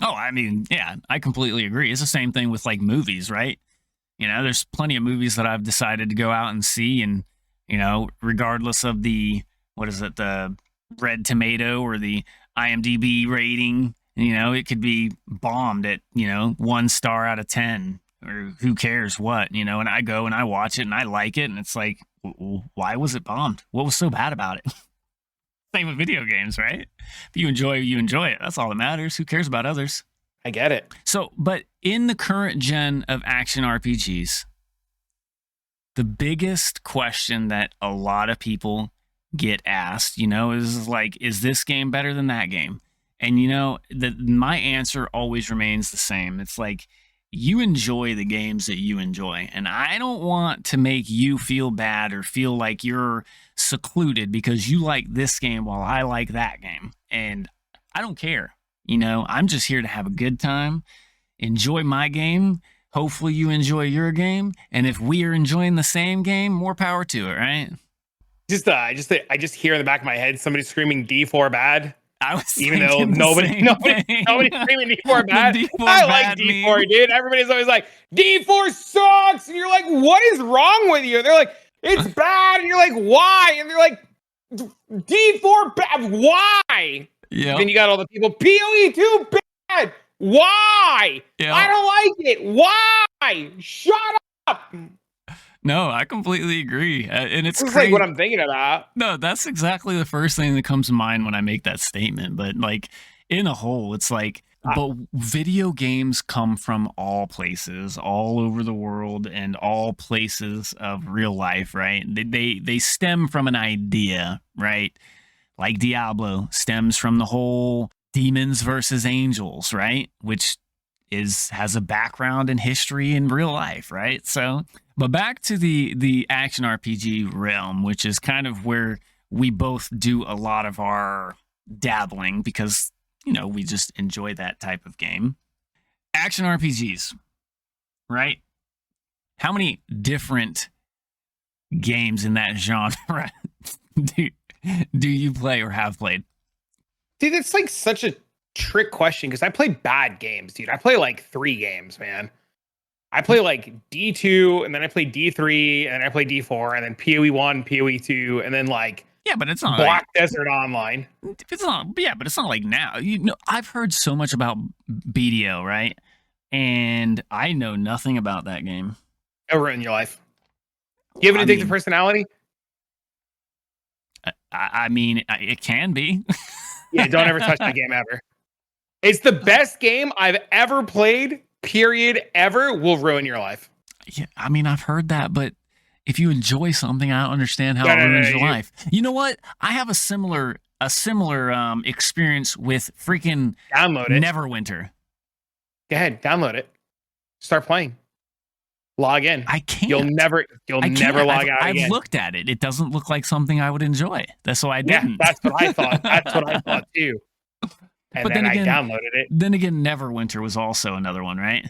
Oh, I mean, yeah, I completely agree. It's the same thing with like movies, right? There's plenty of movies that I've decided to go out and see, and regardless of the Red Tomato or the IMDb rating, it could be bombed at 1 star out of 10, or who cares what, and I go and I watch it and I like it, and it's like, why was it bombed? What was so bad about it? Same with video games, right? If you enjoy it. That's all that matters. Who cares about others? I get it. So, but in the current gen of action RPGs, the biggest question that a lot of people get asked, is like, is this game better than that game? And my answer always remains the same. It's like, you enjoy the games that you enjoy, and I don't want to make you feel bad or feel like you're secluded because you like this game while I like that game. And I don't care. I'm just here to have a good time, enjoy my game. Hopefully you enjoy your game, and if we are enjoying the same game, more power to it, right? I just hear in the back of my head somebody screaming D4 bad. I was even though nobody's screaming D4 bad. I like D4, dude. Everybody's always like, D4 sucks, and you're like, what is wrong with you? And they're like, it's bad, and you're like, why? And they're like, D4 bad, why? Yeah. Then you got all the people, PoE 2 bad, why? Yep. I don't like it, why? Shut up. No, I completely agree. And it's like what I'm thinking about. No, that's exactly the first thing that comes to mind when I make that statement. But like in a whole, it's like, but video games come from all places, all over the world, and all places of real life, right? They stem from an idea, right? Like Diablo stems from the whole demons versus angels, right? Which has a background in history in real life, right? So, but back to the action RPG realm, which is kind of where we both do a lot of our dabbling because, we just enjoy that type of game. Action RPGs, right? How many different games in that genre do you play or have played? Dude, it's like such a trick question because I play bad games, dude. I play like 3 games, man. I play like D2, and then I play D3, and then I play D4, and then PoE 1, PoE 2, and then like but it's not Black Desert Online. It's not, but it's not like now. I've heard so much about BDO, right? And I know nothing about that game. It'll ruin your life. Do you have an addictive personality? I mean, it can be. Yeah, don't ever touch that game ever. It's the best game I've ever played, period, ever. Will ruin your life. Yeah, I mean, I've heard that, but if you enjoy something, I don't understand how it ruins your life. You know what? I have a similar experience with freaking download it. Neverwinter. Go ahead, download it. Start playing. Log in. I can't. You'll never log out again. I've looked at it. It doesn't look like something I would enjoy. That's why I didn't. Yeah, that's what I thought. That's what I thought too. And but then again, I downloaded it. Then again, Neverwinter was also another one, right?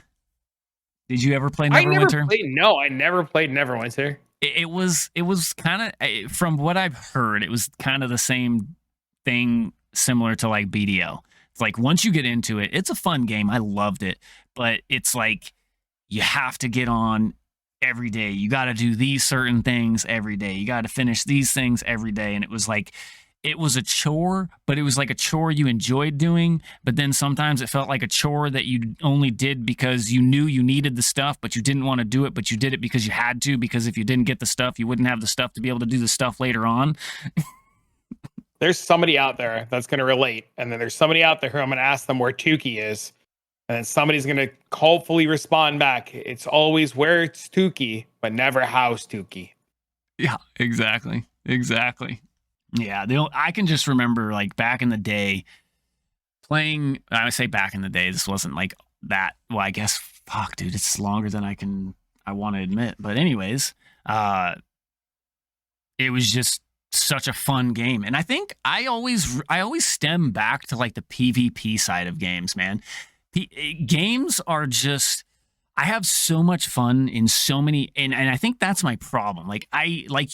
Did you ever play Neverwinter? I never played Neverwinter. It was kind of, from what I've heard, it was kind of the same thing, similar to like BDO. It's like once you get into it, it's a fun game. I loved it, but it's like you have to get on every day. You got to do these certain things every day. You got to finish these things every day. And it was like, it was a chore, but it was like a chore you enjoyed doing. But then sometimes it felt like a chore that you only did because you knew you needed the stuff, but you didn't want to do it, but you did it because you had to, because if you didn't get the stuff, you wouldn't have the stuff to be able to do the stuff later on. There's somebody out there that's going to relate. And then there's somebody out there who I'm going to ask them where Tukey is. And then somebody's going to hopefully respond back. It's always where it's Tukey, but never how's Tukey. Yeah, exactly. Yeah, I can just remember like back in the day playing, I would say back in the day, this wasn't like that. Well, I guess, fuck, dude, it's longer than I want to admit. But anyways, it was just such a fun game. And I think I always stem back to like the PvP side of games, man. Games are just, I have so much fun in so many, and I think that's my problem. Like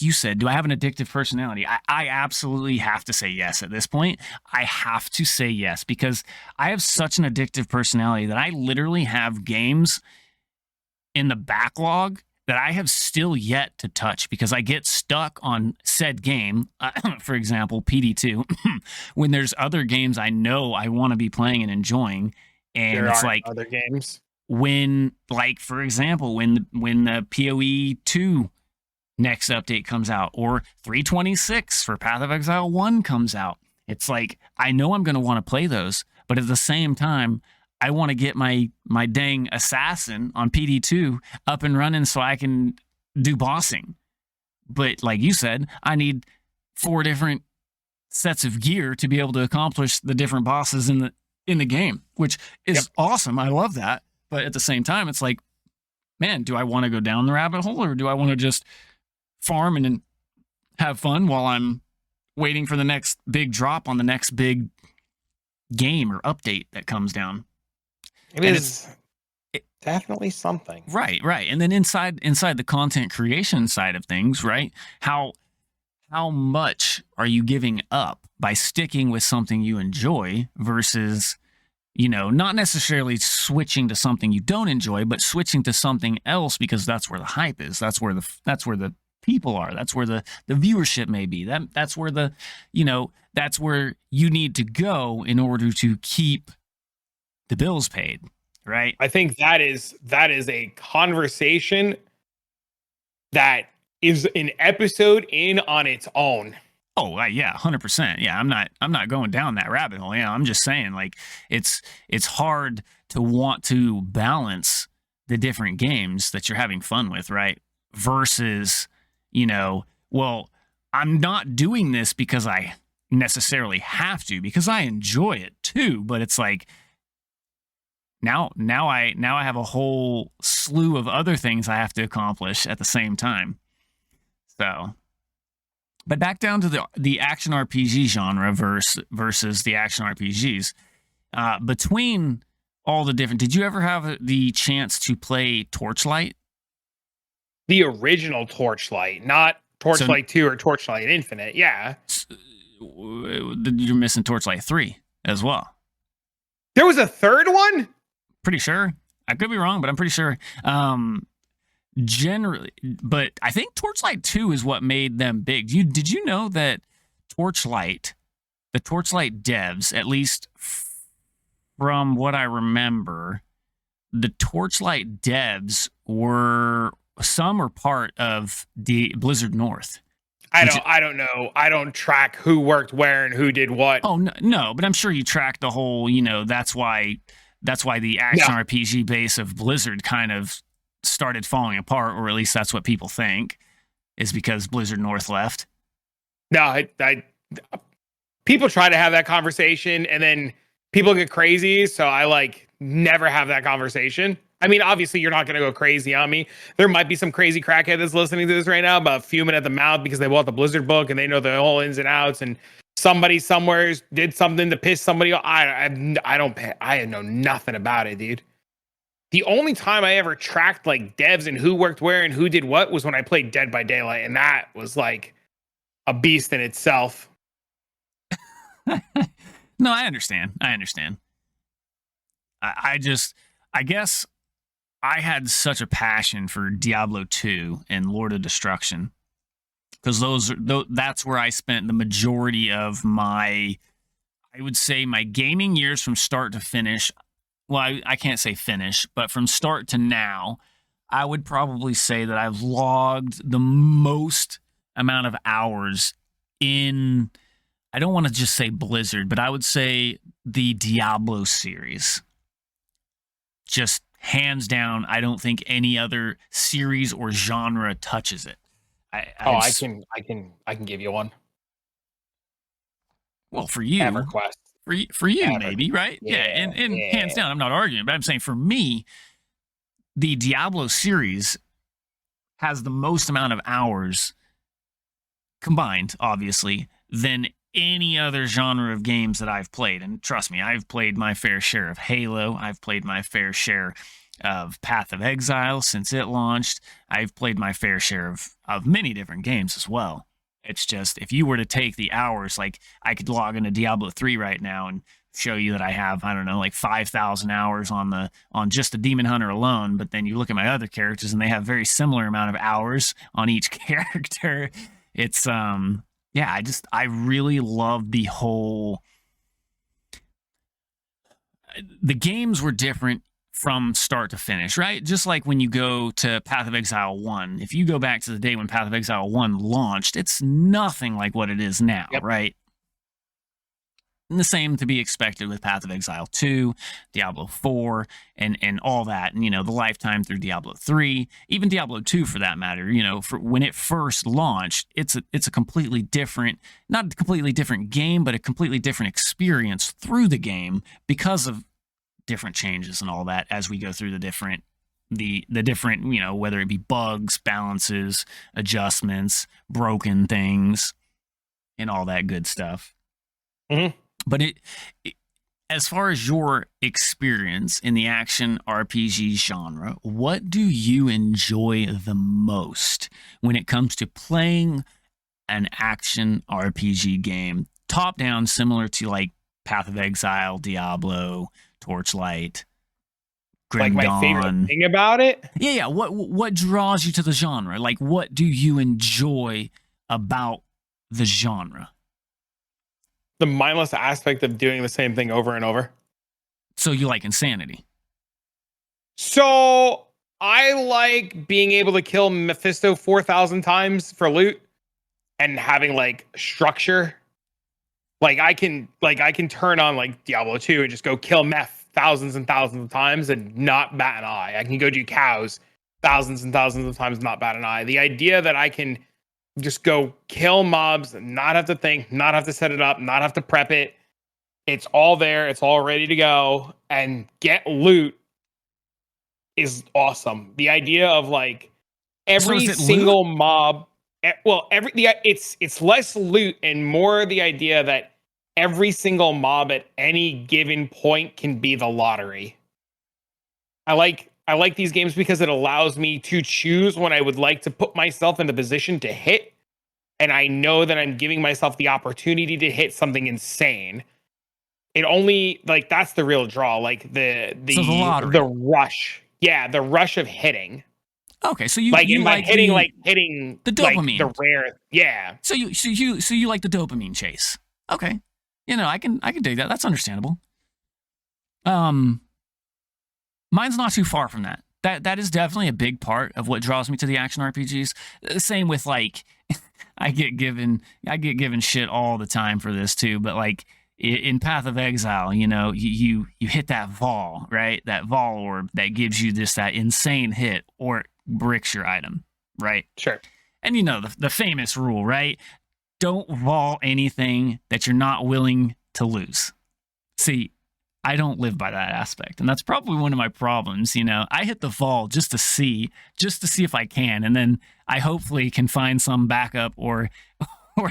you said, do I have an addictive personality? I absolutely have to say yes at this point. I have to say yes because I have such an addictive personality that I literally have games in the backlog that I have still yet to touch because I get stuck on said game. For example, PD2, when there's other games I know I want to be playing and enjoying. And There it's are like, other games. when, like, for example, when the PoE 2 next update comes out, or 326 for Path of Exile 1 comes out, it's like I know I'm going to want to play those, but at the same time I want to get my dang assassin on PD2 up and running so I can do bossing. But like you said, I need 4 different sets of gear to be able to accomplish the different bosses in the game, which is awesome. I love that. But at the same time, it's like, man, do I want to go down the rabbit hole, or do I want to just farm and have fun while I'm waiting for the next big drop on the next big game or update that comes down? It is definitely something. Right. And then inside the content creation side of things, right? How much are you giving up by sticking with something you enjoy versus, not necessarily switching to something you don't enjoy, but switching to something else because that's where the hype is. That's where the people are. That's where the viewership may be. That's where that's where you need to go in order to keep the bills paid, right? I think that is a conversation that is an episode in on its own. Oh, yeah, 100%. Yeah, I'm not going down that rabbit hole. Yeah, I'm just saying, like, it's hard to want to balance the different games that you're having fun with, right? Versus, well, I'm not doing this because I necessarily have to, because I enjoy it too. But it's like, now I have a whole slew of other things I have to accomplish at the same time. So, but back down to the action RPG genre versus the action RPGs. Between all the different, did you ever have the chance to play Torchlight? The original Torchlight, not Torchlight 2 or Torchlight Infinite. Yeah. You're missing Torchlight 3 as well. There was a third one? Pretty sure. I could be wrong, but I'm pretty sure. Generally, but I think Torchlight 2 is what made them big. Did you know that the Torchlight devs, at least from what I remember, the Torchlight devs were part of the Blizzard North. I don't know. I don't track who worked where and who did what. Oh no, but I'm sure you track the whole. That's why the action RPG base of Blizzard kind of started falling apart, or at least that's what people think, is because Blizzard North left. No, people try to have that conversation and then people get crazy. So I never have that conversation. I mean, obviously you're not going to go crazy on me. There might be some crazy crackhead that's listening to this right now, but fuming at the mouth because they bought the Blizzard book and they know the whole ins and outs, and somebody somewhere did something to piss somebody off. I know nothing about it, dude. The only time I ever tracked devs and who worked where and who did what was when I played Dead by Daylight, and that was like a beast in itself. No, I understand. I guess I had such a passion for Diablo 2 and Lord of Destruction because that's where I spent the majority of I would say my gaming years from start to finish. Well, I can't say finish, but from start to now, I would probably say that I've logged the most amount of hours in, I don't want to just say Blizzard, but I would say the Diablo series. Just hands down, I don't think any other series or genre touches it. I can give you one. Well, for you, EverQuest. For you, Ever. maybe, right? Yeah, and Yeah. hands down, I'm not arguing, but I'm saying for me, the Diablo series has the most amount of hours combined, obviously, than any other genre of games that I've played. And trust me, I've played my fair share of Halo. I've played my fair share of Path of Exile since it launched. I've played my fair share of many different games as well. It's just, if you were to take the hours, like I could log into Diablo 3 right now and show you that I have, I don't know, like 5,000 hours on just the Demon Hunter alone. But then you look at my other characters and they have very similar amount of hours on each character. It's yeah, I really love the whole. The games were different from start to finish, right? Just like when you go to Path of Exile 1, if you go back to the day when Path of Exile 1 launched, it's nothing like what it is now, right? And the same to be expected with Path of Exile 2, Diablo 4, and all that. And, the lifetime through Diablo 3, even Diablo 2 for that matter, for when it first launched, it's a completely different, not a completely different game, but a completely different experience through the game because of different changes and all that as we go through the different, whether it be bugs, balances, adjustments, broken things, and all that good stuff. Mm-hmm. But as far as your experience in the action RPG genre, what do you enjoy the most when it comes to playing an action RPG game? Top down, similar to like Path of Exile, Diablo, Torchlight, Grim Like my Dawn. favorite thing about it? Yeah. What draws you to the genre? Like, what do you enjoy about the genre? The mindless aspect of doing the same thing over and over. So you like insanity? So I like being able to kill Mephisto 4,000 times for loot and having like structure. Like I can turn on like Diablo 2 and just go kill meth thousands and thousands of times and not bat an eye. I can go do cows thousands and thousands of times, not bat an eye. The idea that I can just go kill mobs, not have to think, not have to set it up, not have to prep it. It's all there. It's all ready to go and get loot is awesome. The idea of like every single mob, it's less loot and more the idea that every single mob at any given point can be the lottery. I like these games because it allows me to choose when I would like to put myself in the position to hit. And I know that I'm giving myself the opportunity to hit something insane. It only like that's the real draw, like the rush. Yeah, the rush of hitting. Okay, so you like hitting the dopamine, like the rare. Yeah. So you like the dopamine chase. Okay, I can dig that. That's understandable. Mine's not too far from that. That is definitely a big part of what draws me to the action RPGs. Same with like, I get given shit all the time for this too. But like in Path of Exile, you hit that Vol, right? That Vol orb that gives you that insane hit or bricks your item, right? Sure. And the famous rule, right? Don't Vol anything that you're not willing to lose. See, I don't live by that aspect. And that's probably one of my problems. I hit the Vol just to see if I can. And then I hopefully can find some backup or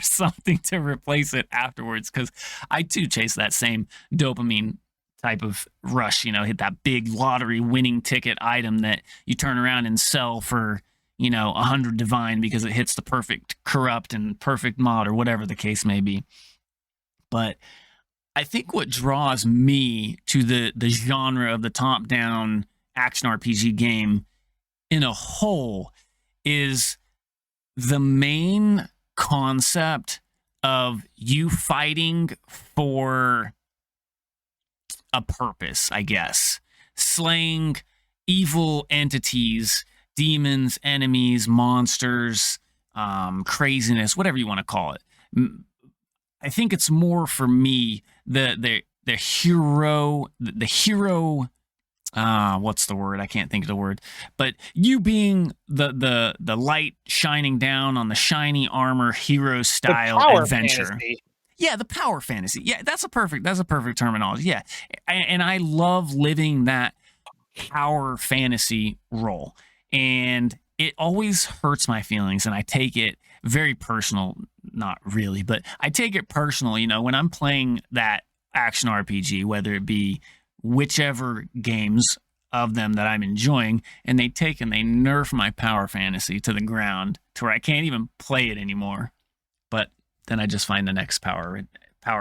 something to replace it afterwards. Because I too chase that same dopamine type of rush, hit that big lottery winning ticket item that you turn around and sell for, 100 divine because it hits the perfect corrupt and perfect mod or whatever the case may be. But I think what draws me to the genre of the top-down action RPG game in a whole is the main concept of you fighting for a purpose, I guess. Slaying evil entities, demons, enemies, monsters, craziness, whatever you want to call it. I think it's more for me the hero what's the word? I can't think of the word. But you being the light shining down on the shiny armor hero style adventure. Fantasy. Yeah, the power fantasy. Yeah, that's a perfect terminology. Yeah. And I love living that power fantasy role. And it always hurts my feelings, and I take it very personal. Not really, but I take it personal, when I'm playing that action RPG, whether it be whichever games of them that I'm enjoying, and they take and they nerf my power fantasy to the ground to where I can't even play it anymore. But then I just find the next power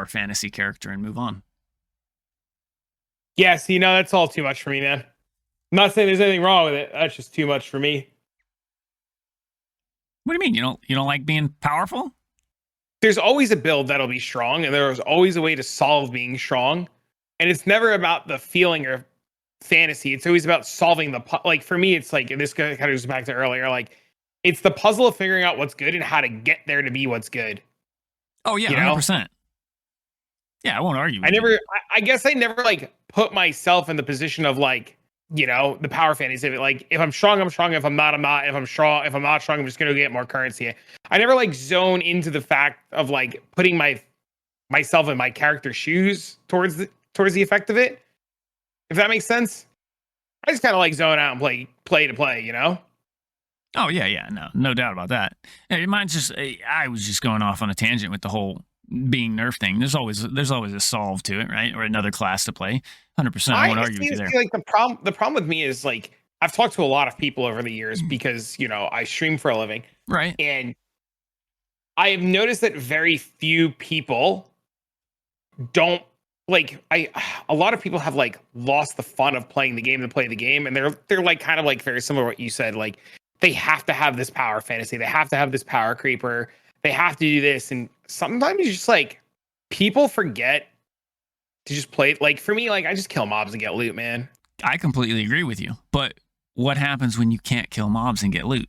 fantasy character and move on. Yeah, see, no, that's all too much for me, man. I'm not saying there's anything wrong with it. That's just too much for me. What do you mean? You don't like being powerful? There's always a build that'll be strong, and there's always a way to solve being strong. And it's never about the feeling or fantasy. It's always about solving like for me, it's like, and this kind of goes back to earlier, like it's the puzzle of figuring out what's good and how to get there to be what's good. Oh yeah, 100%. Yeah, I won't argue. I guess I never like put myself in the position of like, the power fantasy of it. Like if I'm strong, I'm strong. If I'm not, I'm not. If I'm not strong, I'm just going to get more currency. I never like zone into the fact of like putting myself in my character's shoes towards the effect of it. If that makes sense. I just kind of like zone out and play to play, Oh yeah, no doubt about that. Mine's just, I was just going off on a tangent with the whole being nerf thing. There's always a solve to it, right? Or another class to play. 100%. I won't argue with you there. Like the problem with me is like I've talked to a lot of people over the years because I stream for a living, right? And I have noticed that very few people don't like. A lot of people have like lost the fun of playing the game to play the game, and they're like kind of like very similar to what you said. Like they have to have this power fantasy, they have to have this power creeper, they have to do this, and sometimes you just like people forget to just play. Like for me, like I just kill mobs and get loot, man. I completely agree with you. But what happens when you can't kill mobs and get loot?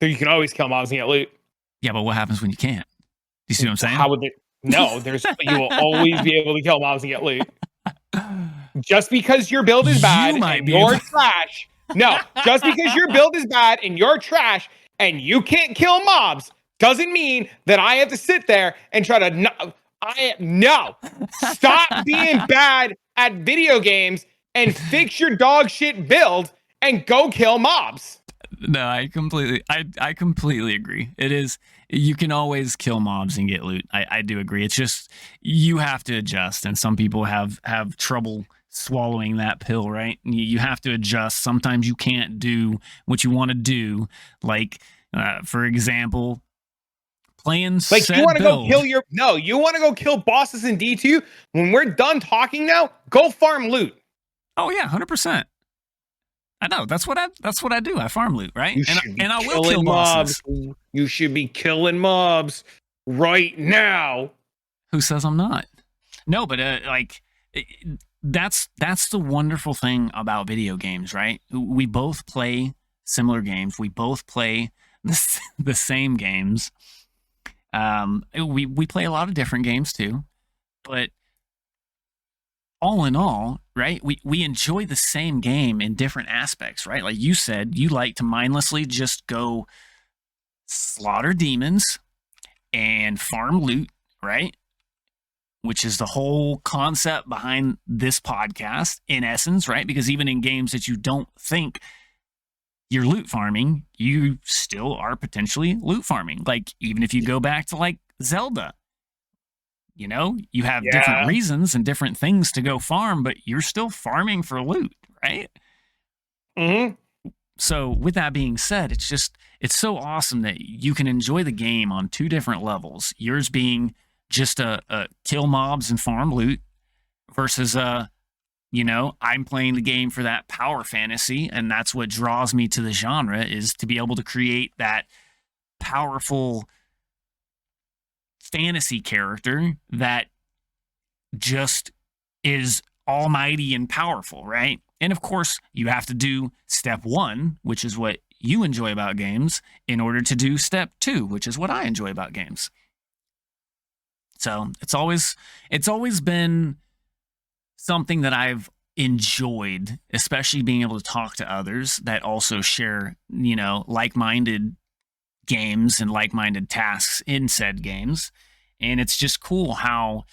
So you can always kill mobs and get loot. Yeah, but what happens when you can't? Do you see what I'm saying? How would they? No, you will always be able to kill mobs and get loot. Just because your build is bad and you're trash. No, just because your build is bad and you're trash and you can't kill mobs doesn't mean that I have to sit there and try to. No. Stop being bad at video games and fix your dog shit build and go kill mobs. No, I completely agree. It is, you can always kill mobs and get loot. I do agree. It's just you have to adjust, and some people have trouble swallowing that pill, right? You have to adjust. Sometimes you can't do what you want to do. Like, for example, playing like you want to go kill you want to go kill bosses in D2. When we're done talking now, go farm loot. Oh yeah, 100%. I know. That's what I do. I farm loot, right? And I will kill bosses. You should be killing mobs right now. Who says I'm not? No, but that's the wonderful thing about video games, right? We both play similar games. We both play the same games. We play a lot of different games too, but all in all, right, we enjoy the same game in different aspects, right? Like you said, you like to mindlessly just go slaughter demons and farm loot, right? Which is the whole concept behind this podcast, in essence, right? Because even in games that you don't think you're loot farming, you still are potentially loot farming. Like, even if you go back to like Zelda, you have different reasons and different things to go farm, but you're still farming for loot, right? Mm-hmm. So with that being said, it's so awesome that you can enjoy the game on two different levels. Yours being just a kill mobs and farm loot versus I'm playing the game for that power fantasy, and that's what draws me to the genre, is to be able to create that powerful fantasy character that just is almighty and powerful, right? And of course, you have to do step 1, which is what you enjoy about games, in order to do step 2, which is what I enjoy about games. So it's always been something that I've enjoyed, especially being able to talk to others that also share, like-minded games and like-minded tasks in said games. And it's just cool how,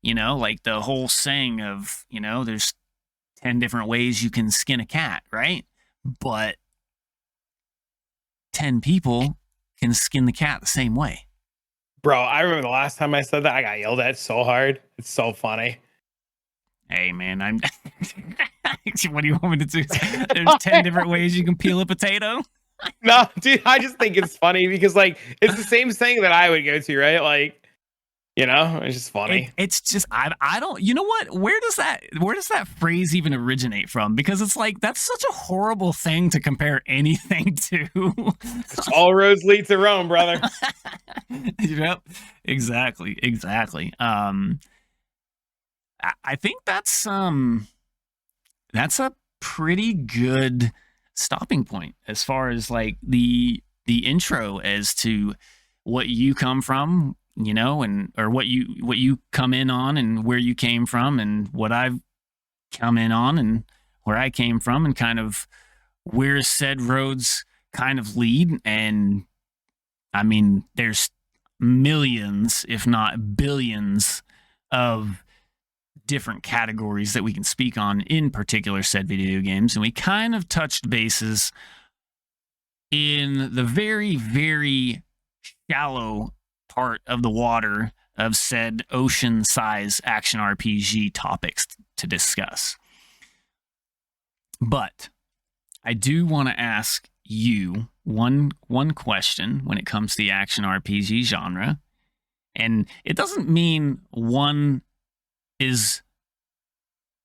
like the whole saying of, there's 10 different ways you can skin a cat, right? But 10 people can skin the cat the same way. Bro, I remember the last time I said that, I got yelled at so hard. It's so funny. Hey, man, I'm. What do you want me to do? There's 10 different ways you can peel a potato. No, dude, I just think it's funny because, like, it's the same thing that I would go to, right? Like, it's just funny. It's just I don't. You know what? Where does that phrase even originate from? Because it's like that's such a horrible thing to compare anything to. All roads lead to Rome, brother. Yep, exactly. I think that's a pretty good stopping point as far as like the intro as to what you come from, or what you come in on and where you came from and what I've come in on and where I came from and kind of where said roads kind of lead. And I mean, there's millions, if not billions of different categories that we can speak on in particular said video games. And we kind of touched bases in the very, very shallow part of the water of said ocean size action RPG topics to discuss. But I do want to ask you one question when it comes to the action RPG genre. And it doesn't mean one is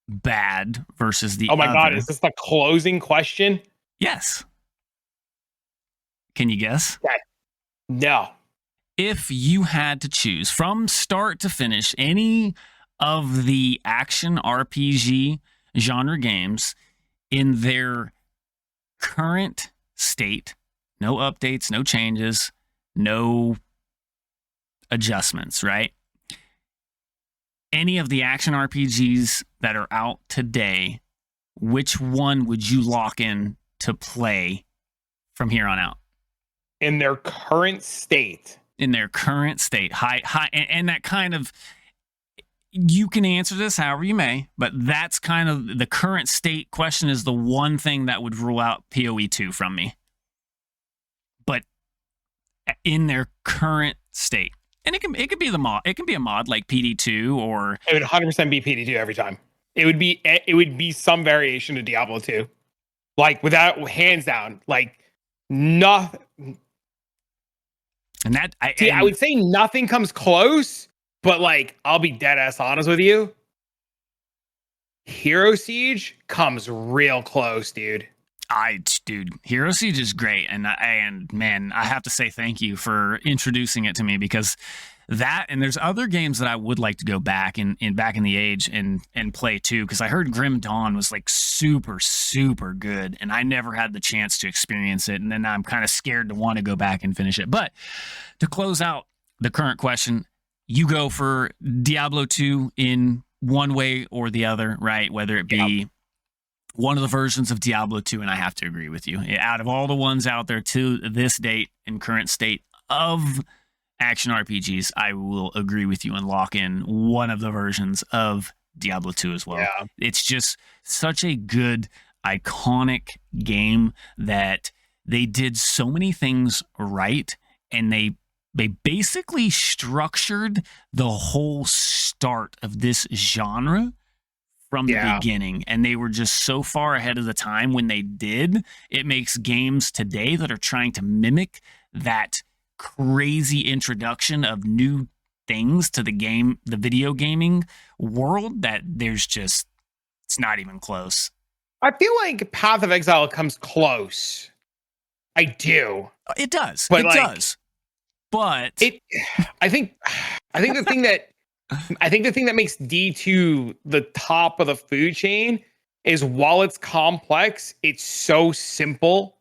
bad versus the other. Oh my God, is this the closing question? Yes. Can you guess? No. If you had to choose from start to finish any of the action RPG genre games in their current state, no updates, no changes, no adjustments, right? Any of the action RPGs that are out today, which one would you lock in to play from here on out? In their current state. In their current state. High, and that kind of, you can answer this however you may, but that's kind of the current state question is the one thing that would rule out PoE 2 from me. But in their current state. And it could be the mod. It can be a mod like PD2 or it would 100% be PD2 every time. It would be some variation of Diablo 2. Like without hands down, like nothing. And that I would say nothing comes close, but like I'll be dead ass honest with you. Hero Siege comes real close, dude. Dude, Hero Siege is great, and man, I have to say thank you for introducing it to me because that and there's other games that I would like to go back in the age and play too because I heard Grim Dawn was like super good, and I never had the chance to experience it, and then I'm kind of scared to want to go back and finish it. But to close out the current question, you go for Diablo 2 in one way or the other, right? Whether it be one of the versions of Diablo 2, and I have to agree with you. Out of all the ones out there to this date and current state of action RPGs, I will agree with you and lock in one of the versions of Diablo 2 as well. Yeah. It's just such a good, iconic game that they did so many things right, and they basically structured the whole start of this genre from the beginning, and they were just so far ahead of the time when they did. It makes games today that are trying to mimic that crazy introduction of new things to the video gaming world that it's not even close. I feel like Path of Exile comes close. I do. It does. But does. But I think the thing that makes D2 the top of the food chain is while it's complex, it's so simple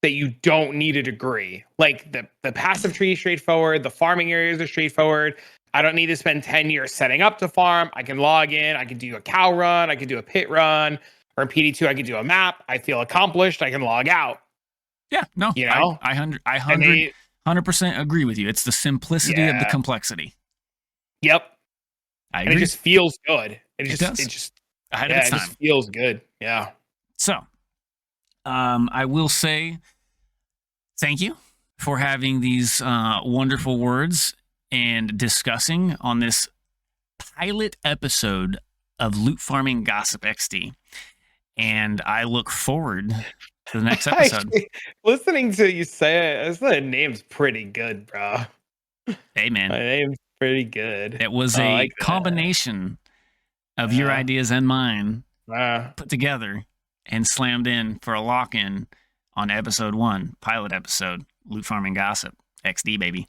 that you don't need a degree. Like the passive tree is straightforward, the farming areas are straightforward. I don't need to spend 10 years setting up to farm. I can log in, I can do a cow run, I can do a pit run, or in PD2 I can do a map. I feel accomplished, I can log out. Yeah, no. I 100% agree with you. It's the simplicity of the complexity. Yep. I And agree. it just feels good. It does. It just Ahead of yeah, its it time. just feels good. Yeah. So, I will say thank you for having these wonderful words and discussing on this pilot episode of Loot Farming Gossip XD. And I look forward to the next episode. Actually, listening to you say it, the name's pretty good, bro. Hey, man. My name's pretty good. It was I a like that. combination of your ideas and mine put together and slammed in for a lock-in on episode 1, pilot episode, Loot Farming Gossip, XD, baby.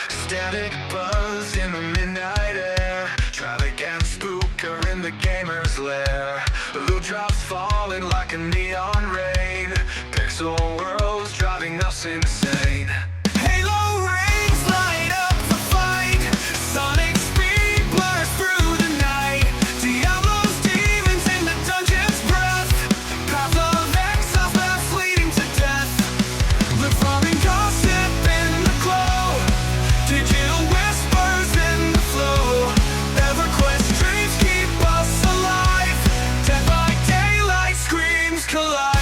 Static buzz in the midnight air. Travic and Spooker in the gamer's lair. Loot drops falling like a neon rain. Pixel worlds driving us insane. Halo rings light up the fight. Sonic speed blurs through the night. Diablo's demons in the dungeon's breath. Path of exile paths leading to death. Loot farming gossip in the glow. Digital whispers in the flow. EverQuest dreams keep us alive. Dead by daylight screams collide.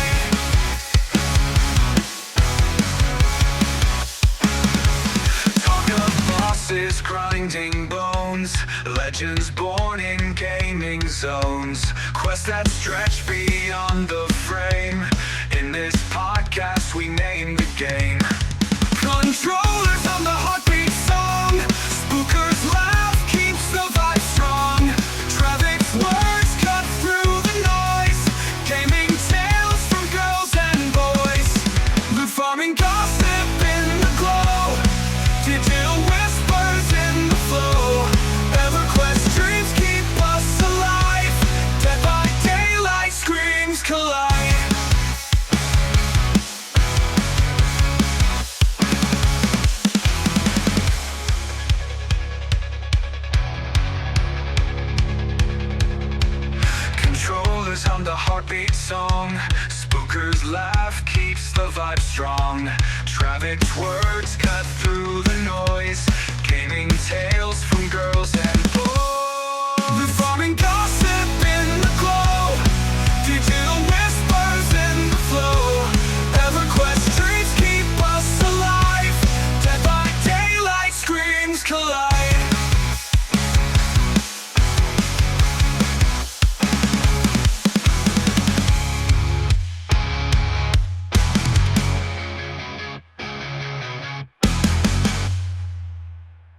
Talk of bosses grinding bones. Legends born in gaming zones. Quests that stretch beyond the frame. In this podcast we name the game. Controllers on the heartbeat song. Spooker's laugh keeps the vibe strong. Travic's words cut through the noise. Gaming tales from girls and boys. Loot farming gossip in the glow. Digital whispers in the flow. EverQuest dreams keep us alive. Dead by daylight screams collide. Controllers hum the heartbeat song. Spooker's laugh keeps the vibe strong. Travic's words cut through the noise. Gaming tales from girls and boys.